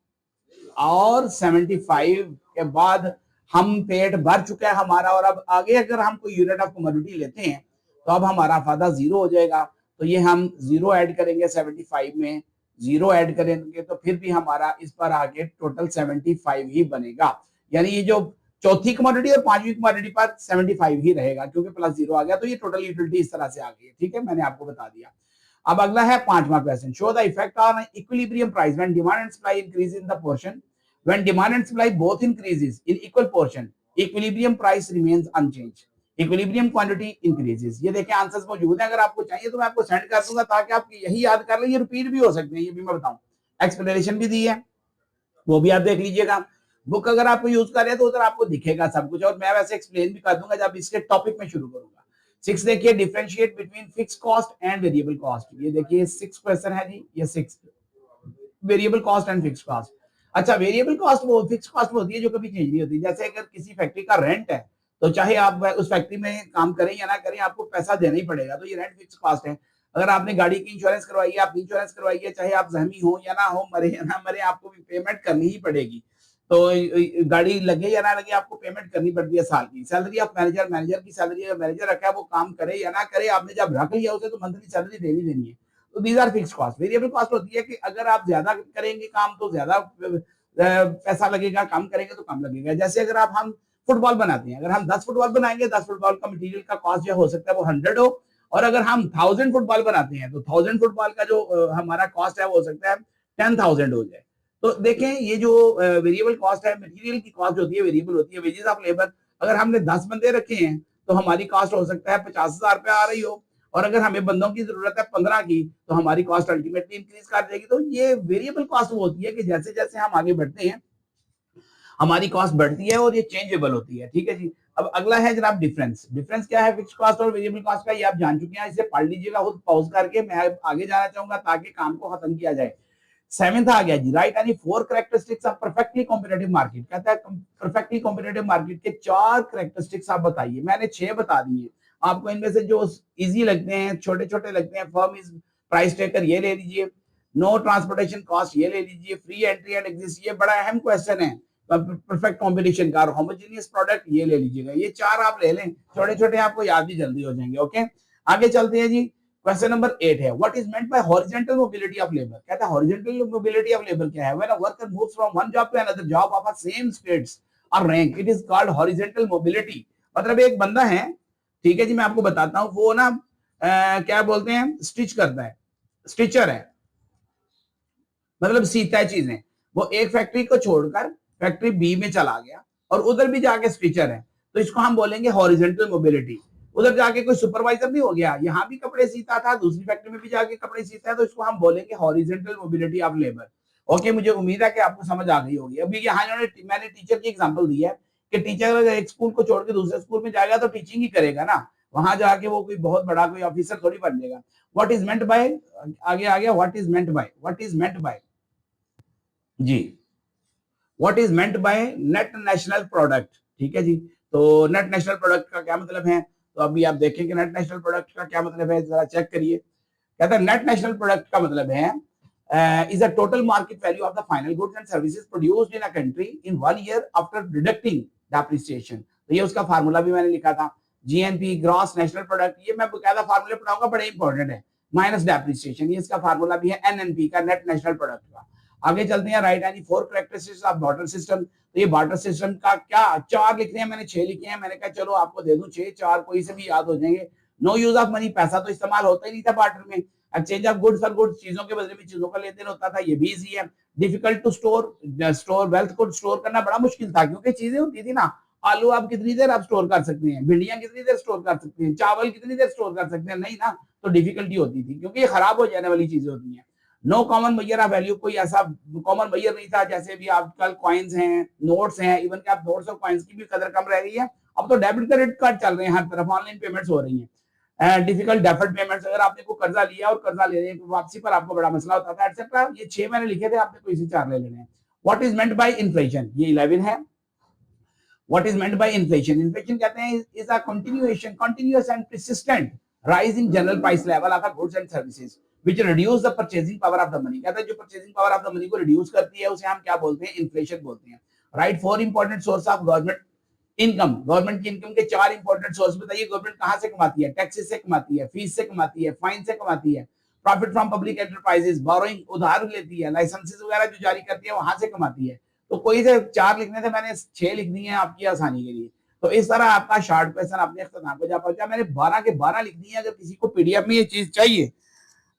और 75 के बाद हम पेट भर चुका है हमारा, और अब आगे अगर हम कोई यूनिट ऑफ कमोडिटी लेते हैं तो अब हमारा फायदा 0 हो जाएगा। तो ये हम 0 ऐड करेंगे 75 में, 0 ऐड करेंगे तो फिर भी हमारा इस पर आगे टोटल 75 ही बनेगा। यानी ये जो चौथी कमोडिटी और पांचवी कमोडिटी पर 75 ही रहेगा, क्योंकि प्लस 0 आ गया, तो ये टोटल यूटिलिटी इस तरह से आ गई है। ठीक है, मैंने आपको बता दिया। अब अगला है 5वां question, show the effect on equilibrium price when demand and supply increase in the portion, when demand and supply both increases in equal portion, equilibrium price remains unchanged, equilibrium quantity increases. ये देखिए आंसर्स मौजूद हैं, अगर आपको चाहिए तो मैं आपको सेंड कर दूंगा ताकि आप यही याद कर लें, ये रिपीट भी हो सकते हैं, ये भी मैं बताऊं। एक्सप्लेनेशन भी दी है, वो भी आप देख लीजिएगा। बुक अगर आपको यूज कर रहे हैं तो उधर आपको दिखेगा सब कुछ, और मैं वैसे एक्सप्लेन भी कर दूंगा जब इसके टॉपिक में शुरू करूंगा। 6 देखिए, differentiate between fix cost and variable cost. ये देखिए 6 क्वेश्चन है जी, ये 6 variable cost and fix cost. अच्छा, वेरिएबल कॉस्ट वो फिक्स कॉस्ट होती है जो कभी चेंज नहीं होती। जैसे अगर किसी फैक्ट्री का रेंट है, तो चाहे आप उस फैक्ट्री में काम करें या ना करें, आपको पैसा देना ही पड़ेगा, तो ये रेंट फिक्स कॉस्ट है। अगर आपने गाड़ी की इंश्योरेंस करवाई है, आप इंश्योरेंस करवाइए, चाहे आप जहमी हो या ना हो, मरे या ना मरे, आपको भी पेमेंट करनी ही पड़ेगी। तो गाड़ी लगे या ना लगे, आपको पेमेंट करनी पड़ती है साल की। सैलरी आप मैनेजर की सैलरी, अगर मैनेजर रखा है वो काम करे या ना करे, आपने जब रख लिया उसे तो मंथली सैलरी देनी देनी है। तो these are fix cost. Variable cost होती है कि अगर आप ज्यादा करेंगे काम तो ज्यादा पैसा लगेगा, कम करेंगे तो कम लगेगा। जैसे अगर हम फुटबॉल बनाते हैं, अगर हम 10 फुटबॉल बनाएंगे, 10 फुटबॉल का मटेरियल का कॉस्ट जो हो सकता है वो 100 हो, और अगर हम 1000 फुटबॉल बनाते हैं तो 1000 फुटबॉल का जो हमारा कॉस्ट है वो हो सकता है 10,000 हो जाए। तो देखें, ये जो वेरिएबल कॉस्ट है, मटेरियल की कॉस्ट होती है, वेरिएबल होती है। वेजेस ऑफ लेबर, अगर हमने 10 बंदे रखे हैं तो हमारी कॉस्ट हो सकता है 50,000 रुपया आ रही हो, और अगर हमें बंदों की जरूरत है 15 की, तो हमारी कॉस्ट अल्टीमेटली इंक्रीज कर जाएगी। तो ये वेरिएबल कॉस्ट वो होती है कि जैसे जैसे हम आगे बढ़ते हैं हमारी कॉस्ट बढ़ती है और ये चेंजेबल होती है, ठीक है जी। अब अगला है जनाब डिफरेंस। डिफरेंस क्या है फिक्स्ड कॉस्ट और वेरिएबल कॉस्ट का, ये आप जान चुके हैं, इसे पढ़ लीजिएगा खुद पॉज करके, मैं आगे जाना चाहूंगा ताकि काम को खत्म किया जाए। सेवेंथ आ गया जी, write any four characteristics of perfectly competitive market. कहता है परफेक्टली कॉम्पिटिटिव मार्केट के चार कैरेक्टरिस्टिक्स आप बताइए। मैंने 6 बता दिए, आपको इनमें से जो इजी लगते हैं, छोटे छोटे लगते हैं, फर्म इज प्राइस टेकर, ये ले लीजिए, नो ट्रांसपोर्टेशन कॉस्ट ये ले लीजिए, फ्री एंट्री एंड एग्जिस्ट, ये बड़ा अहम क्वेश्चन है परफेक्ट कॉम्पिटिशन का, और होमोजेनियस प्रोडक्ट ये ले लीजिएगा। ये चार आप ले लें, छोटे छोटे आपको याद भी जल्दी हो जाएंगे। ओके, आगे चलते हैं जी। क्वेश्चन नंबर 8 है, what is meant by horizontal mobility of labour. कहता है हॉरिजॉन्टल मोबिलिटी ऑफ लेबर क्या है? When a worker moves from one job to another job of a same status और rank, it is called horizontal mobility. मतलब एक बंदा है, ठीक है जी, मैं आपको बताता हूं, वो ना क्या बोलते हैं, स्टिच करता है, स्टिचर है, मतलब सीता है चीजें। वो एक फैक्ट्री को छोड़कर फैक्ट्री बी में चला गया और उधर भी जाके स्टिचर है, तो इसको हम बोलेंगे हॉरिजॉन्टल मोबिलिटी। उधर जाके कोई सुपरवाइजर नहीं हो गया, यहाँ भी कपड़े सीता था, दूसरी फैक्ट्री में भी जाके कपड़े सीता है, तो इसको हम बोलेंगे horizontal mobility of labour. Okay, मुझे उम्मीद है कि आपको समझ आ गई होगी। अभी यहाँ इन्होंने, मैंने टीचर की एग्जांपल दी है कि टीचर अगर एक स्कूल को छोड़ के दूसरे स्कूल में जाएगा तो टीचिंग ही करेगा ना, वहां जाके वो कोई बहुत बड़ा कोई ऑफिसर थोड़ी बन जाएगा। व्हाट इज मेंट बाय, आगे आ गया, what is meant by, what is meant by जी, what is meant by net national product. ठीक है जी, तो नेट नेशनल प्रोडक्ट का क्या मतलब है, तो अभी आप देखेंगे नेट नेशनल प्रोडक्ट का क्या मतलब है, जरा चेक करिए। कहता है नेट नेशनल प्रोडक्ट का मतलब है is a total market value of the final goods and services produced in a country in 1 year after deducting depreciation. तो ये उसका फार्मूला भी मैंने लिखा था, जीएनपी ग्रॉस नेशनल प्रोडक्ट, ये मैं बकायदा फार्मूले पढ़ाऊंगा, बड़े इंपॉर्टेंट है, माइनस डेप्रिसिएशन, ये इसका फार्मूला भी है एनएनपी का, नेट नेशनल प्रोडक्ट का। आगे चलते हैं, right any four characteristics of barter system. तो ये बार्टर सिस्टम का क्या, चार लिखने हैं, मैंने 6 लिखे हैं, मैंने कहा चलो आपको दे दूं 6, चार कोई से भी याद हो जाएंगे। नो यूज ऑफ मनी, पैसा तो इस्तेमाल होता ही नहीं था बार्टर में। Exchange of goods for goods, चीजों के बदले में चीजों का लेन देन होता था, ये भी इजी है। Difficult to store, store wealth को स्टोर करना बड़ा मुश्किल था, क्योंकि चीजें होती थी ना, आलू आप कितनी देर आप स्टोर कर सकते हैं, भिंडियां कितनी देर स्टोर कर सकते हैं, चावल कितनी देर स्टोर कर सकते हैं, नहीं ना, तो डिफिकल्टी होती थी, क्योंकि ये खराब हो जाने वाली चीजें होती हैं। No common Maihar of value, कोई ऐसा कॉमन मैयर नहीं था, जैसे भी आजकल कॉइन्स हैं, नोट्स हैं, इवन कि आप नोट्स और कॉइन्स की भी कदर कम रह गई है, अब तो डेबिट क्रेडिट कार्ड चल रहे हैं, हर तरफ ऑनलाइन पेमेंट्स हो रही हैं। डिफिकल्ट डेफर्ड पेमेंट्स, अगर आपने कोई कर्जा लिया और कर्जा ले रहे वापसी पर आपको बड़ा मसला होता था, एटसेट्रा। ये 6 मैंने लिखे थे, आपने कोई से 4 ले लेने हैं। What is meant bye inflation, ये 11 है। What is meant by inflation? Inflation कहते हैं is a continuation, continuous and persistent rise in general price level of goods and services which reduce the purchasing power of the money। कहता है जो purchasing power of the money को reduce करती है उसे हम क्या बोलते हैं, inflation बोलते हैं। Right, four important source of government income, government की इनकम के 4 इंपॉर्टेंट सोर्स बताइए। गवर्नमेंट कहां से कमाती है? टैक्सेस से कमाती है, फीस से कमाती है, फाइन से कमाती है, profit from public enterprises, borrowing उधार लेती है, लाइसेंसेस वगैरह जो जारी करती है वहां से कमाती है। तो कोई से 4 लिखने थे, मैंने 6 लिख दिए हैं आपकी आसानी के लिए। तो इस तरह आपका शॉर्ट क्वेश्चन अपने इख्तिताम पे जा पहुंचा। मैंने 12 के 12 लिख दिए। अगर किसी को पीडीएफ में ये चीज चाहिए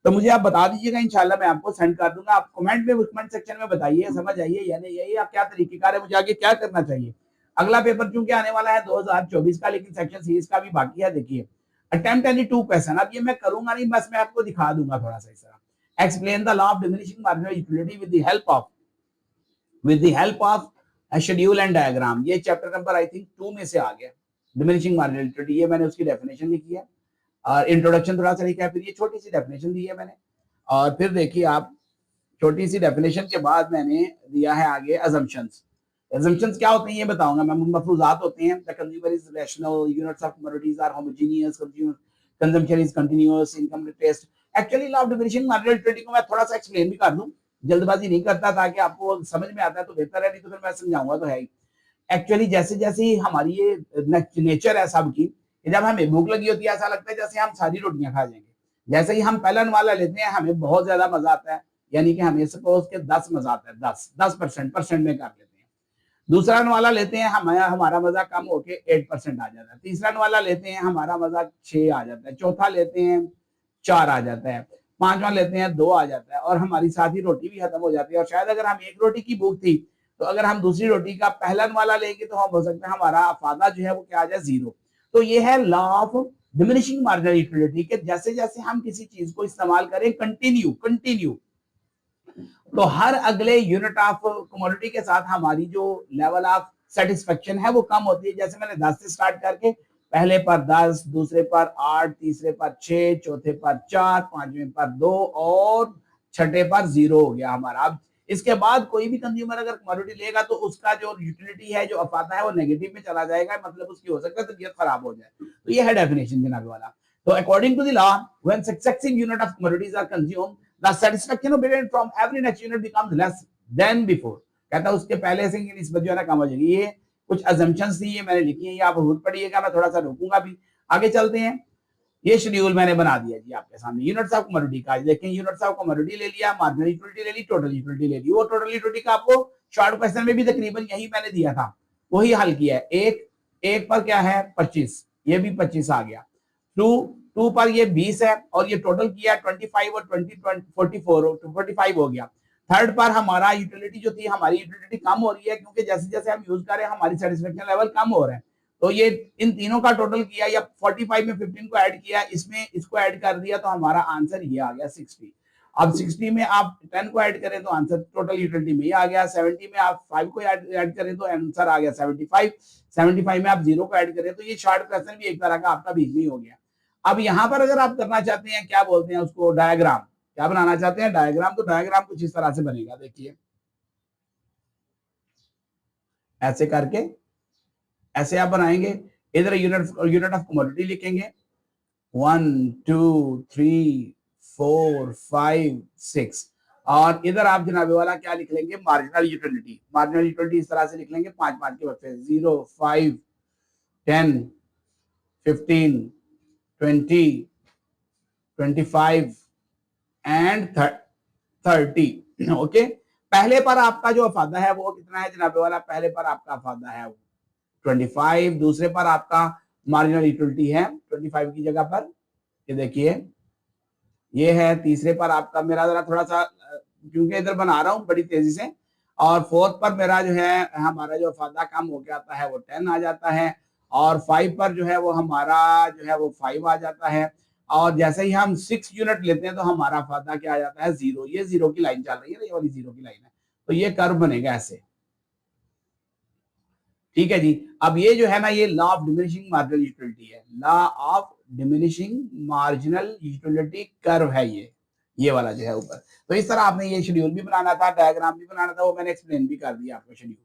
तो मुझे आप बता दीजिएगा, इंशाल्लाह मैं आपको सेंड कर दूंगा। आप कमेंट सेक्शन में बताइए समझ आइए या नहीं, यही आप क्या तरीकेकार है, मुझे आगे क्या करना चाहिए। अगला पेपर चूंकि आने वाला है 2024 का, लेकिन सेक्शन सी का भी बाकी है। देखिए, अटेम्प्ट एनी 2 क्वेश्चन, अब ये मैं करूंगा नहीं, बस मैं आपको दिखा दूंगा थोड़ा सा इस तरह। Explain the law of diminishing marginal utility with the help of schedule and diagram. ये चैप्टर नंबर आई थिंक 2 में से आ गया, डिमिनिशिंग मार्जिनल यूटिलिटी। ये मैंने उसकी डेफिनेशन लिखी है और इंट्रोडक्शन थोड़ा सा लिखा है, फिर ये छोटी सी डेफिनेशन दी है मैंने, और फिर देखिए आप, छोटी सी डेफिनेशन के बाद मैंने दिया है आगे अजम्पशंस। अजम्पशंस क्या होते हैं ये बताऊंगा मैं। मफरूजात होते हैं, the consumer is rational, units of commodities are homogeneous, consumer consumption is continuous, income taste. Actually law of diminishing marginal utility को मैं थोड़ा सा एक्सप्लेन भी कर दूं, जल्दबाजी नहीं करता, ताकि आपको समझ में आता है तो बेहतर है, नहीं तो फिर मैं समझाऊंगा तो है ही। एक्चुअली जैसे जैसे हमारी ये नेचर है सबकी, जब हमें भूख लगी होती है ऐसा लगता है जैसे हम सारी रोटियां खा जाएंगे। जैसे ही हम पहला वाला लेते हैं हमें बहुत ज्यादा मजा आता है, यानी कि हमें सपोज के 10 मजा आता है, 10% परसेंट में कर लेते हैं। दूसरा वाला लेते हैं, हमारा मजा कम होके 8% आ जाता है। तीसरा वाला लेते हैं, हमारा मजा 6 आ जाता है। चौथा लेते हैं 4 आ जाता है। पांचवा लेते हैं 2 आ जाता है, और हमारी साथ ही रोटी भी खत्म हो जाती है। और शायद अगर हम एक रोटी की भूख थी, तो अगर हम दूसरी रोटी का पहला वाला लेंगे तो हम हो सकता है हमारा अफादा जो है वो क्या आ जाए, 0। तो ये है law of diminishing marginal utility के, जैसे जैसे हम किसी चीज को इस्तेमाल करें कंटिन्यू तो हर अगले यूनिट ऑफ कमोडिटी के साथ हमारी जो लेवल ऑफ सेटिस्फेक्शन है वो कम होती है। जैसे मैंने 10 से स्टार्ट करके पहले पर 10, दूसरे पर 8, तीसरे पर 6, चौथे पर 4, पांचवें पर 2 और छठे पर 0 हो गया हमारा। अब इसके बाद कोई भी कंज्यूमर अगर कमोडिटी लेगा तो उसका जो यूटिलिटी है, जो अफादा है, वो नेगेटिव में चला जाएगा, मतलब उसकी हो सकता है तबीयत खराब हो जाए। तो ये है डेफिनेशन जनाब वाला। तो according to the law, when successive unit of commodities are consumed, the satisfaction obtained from every next unit becomes less than before। कहता है उसके पहले से की निस्बत जो है ना कम हो जाएगी। ये कुछ assumptions थी, ये मैंने लिखी है, ये आप खुद पढ़िएगा, मैं थोड़ा सा रोकूंगा भी। आगे चलते हैं। ये शेड्यूल मैंने बना दिया जी आपके सामने। यूनिट्स ऑफ कमोडिटी का देखें, यूनिट्स ऑफ कमोडिटी ले लिया, मार्जिनल यूटिलिटी ले ली, टोटल यूटिलिटी ले ली। वो टोटल यूटिलिटी का आपको शॉर्ट क्वेश्चन में भी तकरीबन यही मैंने दिया था, वही हल किया है। एक पर क्या है 25, ये भी 25 आ गया। टू पर ये 20 है और ये टोटल किया 25 और 20 44 हो गया। थर्ड पर हमारा यूटिलिटी जो थी, हमारी यूटिलिटी कम हो रही है क्योंकि जैसे जैसे हम यूज कर रहे हैं हमारी सेटिस्फेक्शन लेवल कम हो रहा है। तो ये इन तीनों का टोटल किया या 45 में 15 को ऐड किया, इसमें इसको ऐड कर दिया, तो हमारा आंसर ये आ गया 60। अब 60 में आप 10 को ऐड करें तो आंसर टोटल यूटिलिटी में ये आ गया। 70 में आप 5 को ऐड करें तो आंसर आ गया 75। 75 में आप 0 को ऐड करें तो ये शॉर्ट क्वेश्चन भी एक तरह का आपका बीच में हो गया। अब यहां पर अगर आप करना चाहते हैं, क्या बोलते हैं उसको, डायग्राम, क्या बनाना चाहते हैं डायग्राम, तो डायग्राम कुछ इस तरह से बनेगा। देखिए ऐसे करके ऐसे आप बनाएंगे। इधर यूनिट ऑफ कमोडिटी लिखेंगे 1 2 3 4 5 6 और इधर आप जनाब वाला क्या लिख लेंगे, मार्जिनल यूटिलिटी। मार्जिनल यूटिलिटी इस तरह से लिख लेंगे 5 के वक्त 0 5 10 15 20 25 एंड 30। ओके, पहले पर आपका जो अफादा है वो कितना है जनाब वाला, पहले पर आपका अफादा है 25, दूसरे पर आपका मार्जिनल यूटिलिटी है 25 की जगह पर, ये देखिए ये है। तीसरे पर आपका मेरा जरा थोड़ा सा क्योंकि इधर बना रहा हूं बड़ी तेजी से, और फोर्थ पर मेरा जो है हमारा जो अफादा कम हो जाता है वो 10 आ जाता है, और 5 पर जो है वो हमारा जो है वो 5 आ जाता है, और जैसे ही हम 6 यूनिट लेते हैं तो हमारा फायदा क्या आ जाता है 0। ये 0 की लाइन चल रही है ना, ये वाली 0 की लाइन है, तो ये कर्व बनेगा ऐसे। ठीक है जी। अब ये जो है ना, ये law of diminishing marginal utility है, law of diminishing marginal utility curve है ये वाला जो है ऊपर। तो इस तरह आपने ये शेड्यूल भी बनाना था, डायग्राम भी बनाना था, वो मैंने एक्सप्लेन भी कर दिया आपको शेड्यूल।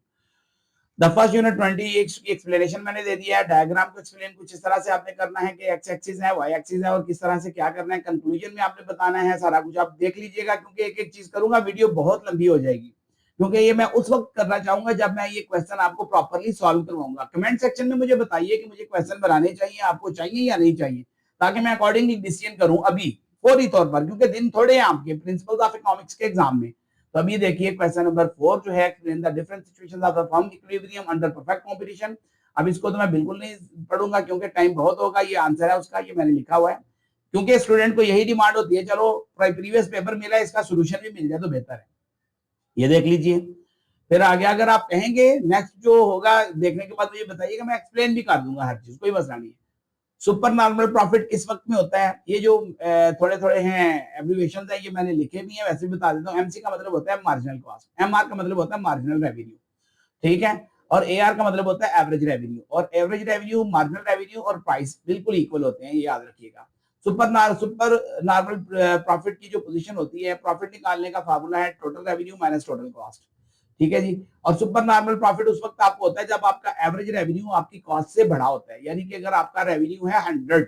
द फर्स्ट यूनिट 20 की एक्सप्लेनेशन मैंने दे दिया है। डायग्राम को एक्सप्लेन कुछ इस तरह से आपने करना है कि एक्स एक्सिस है, वाई एक्सिस है, और किस तरह से क्या करना है। कंक्लूजन में आपने बताना है सारा कुछ, आप देख लीजिएगा, क्योंकि एक एक चीज करूंगा वीडियो बहुत लंबी हो जाएगी, क्योंकि ये मैं उस वक्त करना चाहूंगा जब मैं ये क्वेश्चन आपको प्रॉपरली सॉल्व करवाऊंगा। कमेंट सेक्शन में मुझे बताइए कि मुझे क्वेश्चन बनाने चाहिए, आपको चाहिए या नहीं चाहिए, ताकि मैं अकॉर्डिंगली डिसीजन करूं अभी फौरी तौर पर, क्योंकि दिन थोड़े हैं आपके प्रिंसिपल्स ऑफ इकोनॉमिक्स के एग्जाम में। तो अभी देखिए क्वेश्चन नंबर 4 जो है, explain the different situations of the firm equilibrium under perfect competition. अब इसको तो मैं बिल्कुल नहीं पढ़ूंगा क्योंकि टाइम बहुत होगा। ये आंसर है उसका, ये मैंने लिखा हुआ है, क्योंकि स्टूडेंट को यही डिमांड होती है, चलो प्रीवियस पेपर मिला है, इसका सोल्यूशन भी मिल जाए तो बेहतर है। ये देख लीजिए। फिर आगे अगर आप कहेंगे नेक्स्ट जो होगा देखने के बाद मुझे बताइएगा, मैं एक्सप्लेन भी कर दूंगा हर चीज, कोई मसला नहीं है। सुपर नॉर्मल प्रॉफिट किस वक्त में होता है, ये जो थोड़े थोड़े हैं एब्रिविएशंस है, ये मैंने लिखे भी हैं, वैसे भी बता देता हूँ। एमसी का मतलब होता है मार्जिनल कॉस्ट, एमआर का मतलब होता है मार्जिनल रेवेन्यू, ठीक है, और एआर का मतलब होता है एवरेज रेवेन्यू। और एवरेज रेवेन्यू, मार्जिनल रेवेन्यू और प्राइस बिल्कुल इक्वल होते हैं, ये याद रखिएगा। सुपर नॉर्मल प्रॉफिट की जो पोजीशन होती है, प्रॉफिट निकालने का फार्मूला है total revenue minus total cost, ठीक है जी। और सुपर नॉर्मल प्रॉफिट उस वक्त आपको होता है जब आपका एवरेज रेवेन्यू आपकी कॉस्ट से बड़ा होता है, यानी कि अगर आपका रेवेन्यू है 100,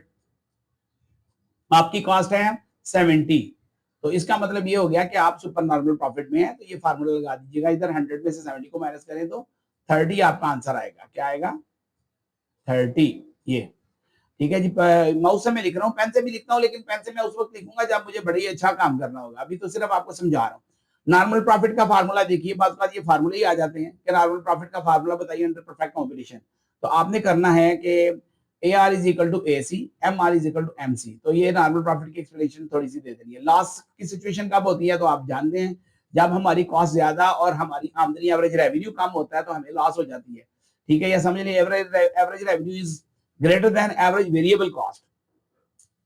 आपकी कॉस्ट है 70, तो इसका मतलब ये हो गया कि आप सुपर नॉर्मल प्रॉफिट में है। तो ये फार्मूला लगा दीजिएगा, इधर 100 में से 70 को माइनस करें तो 30 आपका आंसर आएगा। क्या आएगा 30, ये ठीक है जी। माउस से मैं लिख रहा हूँ, पेन से भी लिखता हूँ, लेकिन पेन से मैं उस वक्त लिखूंगा जब मुझे बड़ी अच्छा काम करना होगा, अभी तो सिर्फ आपको समझा रहा हूँ। नॉर्मल प्रॉफिट का फार्मूला देखिए, बात ये फार्मूले ही आ जाते हैं कि नॉर्मल प्रॉफिट का फार्मूला बताइए अंडर परफेक्ट कॉम्पिटिशन। तो आपने करना है कि AR is equal to AC, MR is equal to MC। तो ये नॉर्मल प्रॉफिट की एक्सप्लेनेशन थोड़ी सी दे देनी है। लॉस की सिचुएशन कब होती है, तो आप जानते हैं जब हमारी कॉस्ट ज्यादा और हमारी आमदनी एवरेज रेवेन्यू कम होता है तो हमें लॉस हो जाती है, ठीक है। या समझ लीजिए average revenue is greater than average variable cost.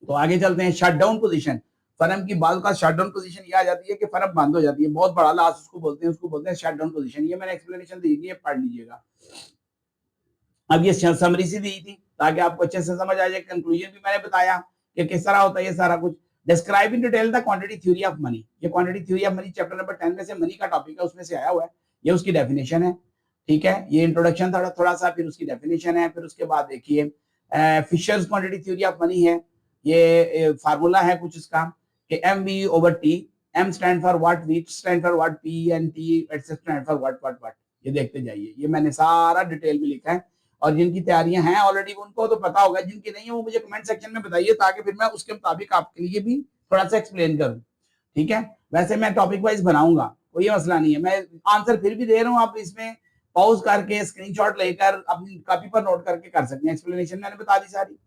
तो आगे चलते हैं। शट डाउन पोजीशन, फर्म की बाद का शटडाउन पोजीशन ये आ जाती है कि फर्म बंद हो जाती है, बहुत बड़ा लॉस उसको बोलते हैं शटडाउन पोजीशन। ये मैंने एक्सप्लेनेशन दी थी, पढ़ लीजिएगा। अब ये समरी सी दी थी ताकि आपको अच्छे से समझ आ जाए। कंक्लूजन भी मैंने बताया कि किस तरह होता है ये सारा कुछ। Describe in detail the quantity theory of money. ये quantity theory of money chapter number 10 में से मनी का टॉपिक है, उसमें से आया हुआ है। ये उसकी डेफिनेशन है, ठीक है। ये इंट्रोडक्शन थोड़ा थोड़ा सा, फिर उसकी डेफिनेशन है, फिर उसके बाद देखिए Fisher's quantity theory of money है। ये फार्मूला है कुछ इसका कि M V over T, M stand for what, V stand for what, P and T etcetera stand for what. ये देखते जाइए, ये मैंने सारा डिटेल में लिखा है। और जिनकी तैयारियां हैं ऑलरेडी उनको तो पता होगा, जिनकी नहीं है वो मुझे कमेंट सेक्शन में बताइए ताकि फिर मैं उसके मुताबिक आपके लिए भी थोड़ा सा एक्सप्लेन करूं, ठीक है। वैसे मैं टॉपिक वाइज बनाऊंगा, कोई मसला नहीं है। मैं आंसर फिर भी दे रहा हूँ, आप इसमें पॉज करके स्क्रीनशॉट लेकर अपनी कॉपी पर नोट करके कर सकते हैं। एक्सप्लेनेशन मैंने बता दी सारी।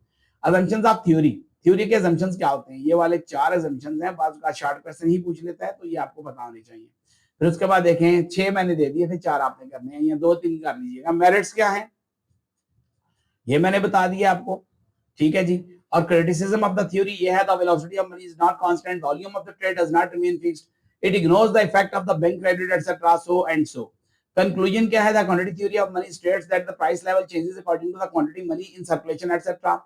असम्पशंस ऑफ थ्योरी, थ्योरी के असम्पशंस क्या होते हैं, ये वाले 4 असम्पशंस हैं। बात का शॉर्ट क्वेश्चन ही पूछ लेता है तो ये आपको पता होनी चाहिए। फिर उसके बाद देखें 6 मैंने दे दिए थे, 4 आपने करने हैं, या 2-3 कर लीजिएगा। मेरिट्स क्या है ये मैंने बता दिया आपको, ठीक है जी। और क्रिटिसिज्म ऑफ द थ्योरी ये है, the velocity of money is not constant, volume of the trade does not remain fixed, it ignores the effect of the bank credit etcetera, so and so. Conclusion क्या है, the quantity theory of money states that the price level changes according to the quantity money in circulation etcetera.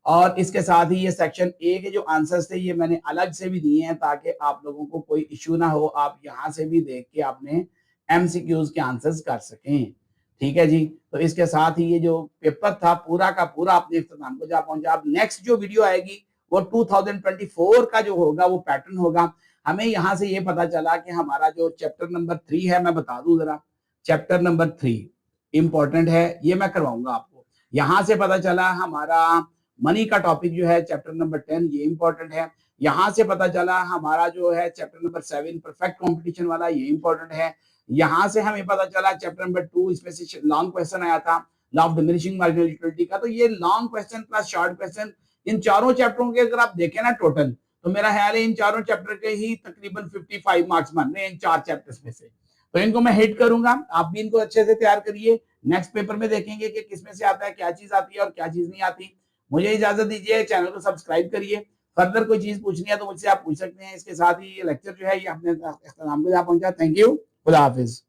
और इसके साथ ही ये सेक्शन ए के जो आंसर्स थे ये मैंने अलग से भी दिए हैं ताकि आप लोगों को कोई इश्यू ना हो, आप यहाँ से भी देख के आपने एमसीक्यूज के आंसर्स कर सकें, ठीक है जी। तो इसके साथ ही ये जो पेपर था पूरा का पूरा अपने इख्तिताम को जा पहुंचा। अब नेक्स्ट जो वीडियो आएगी वो 2024 का जो होगा वो पैटर्न होगा। हमें यहाँ से ये पता चला कि हमारा जो चैप्टर नंबर 3 है, मैं बता दूं जरा, चैप्टर नंबर 3 इंपॉर्टेंट है, ये मैं करवाऊंगा आपको। यहाँ से पता चला हमारा मनी का टॉपिक जो है चैप्टर नंबर 10 ये इंपॉर्टेंट है। यहाँ से पता चला हमारा जो है चैप्टर नंबर 7 परफेक्ट कंपटीशन वाला, ये इंपॉर्टेंट है। यहाँ से हमें पता चला चैप्टर नंबर 2 इसमें से लॉन्ग क्वेश्चन आया था, law of diminishing marginal utility का। तो ये long question plus short question, इन चारों चैप्टरों के अगर आप देखें ना टोटल, तो मेरा ख्याल है इन चारों चैप्टर के ही तकरीबन 55 मार्क्स बन रहे हैं इन 4 चैप्टर्स में से। तो इनको मैं हिट करूंगा, आप भी इनको अच्छे से तैयार करिए। नेक्स्ट पेपर में देखेंगे कि किसमें से आता है, क्या चीज आती है और क्या चीज नहीं आती। मुझे इजाजत दीजिए, चैनल को सब्सक्राइब करिए। फर्दर कोई चीज पूछनी है तो मुझसे आप पूछ सकते हैं। इसके साथ ही ये लेक्चर जो है ये अपने इख्तिताम पे पहुंचा। थैंक यू, खुदा हाफिज।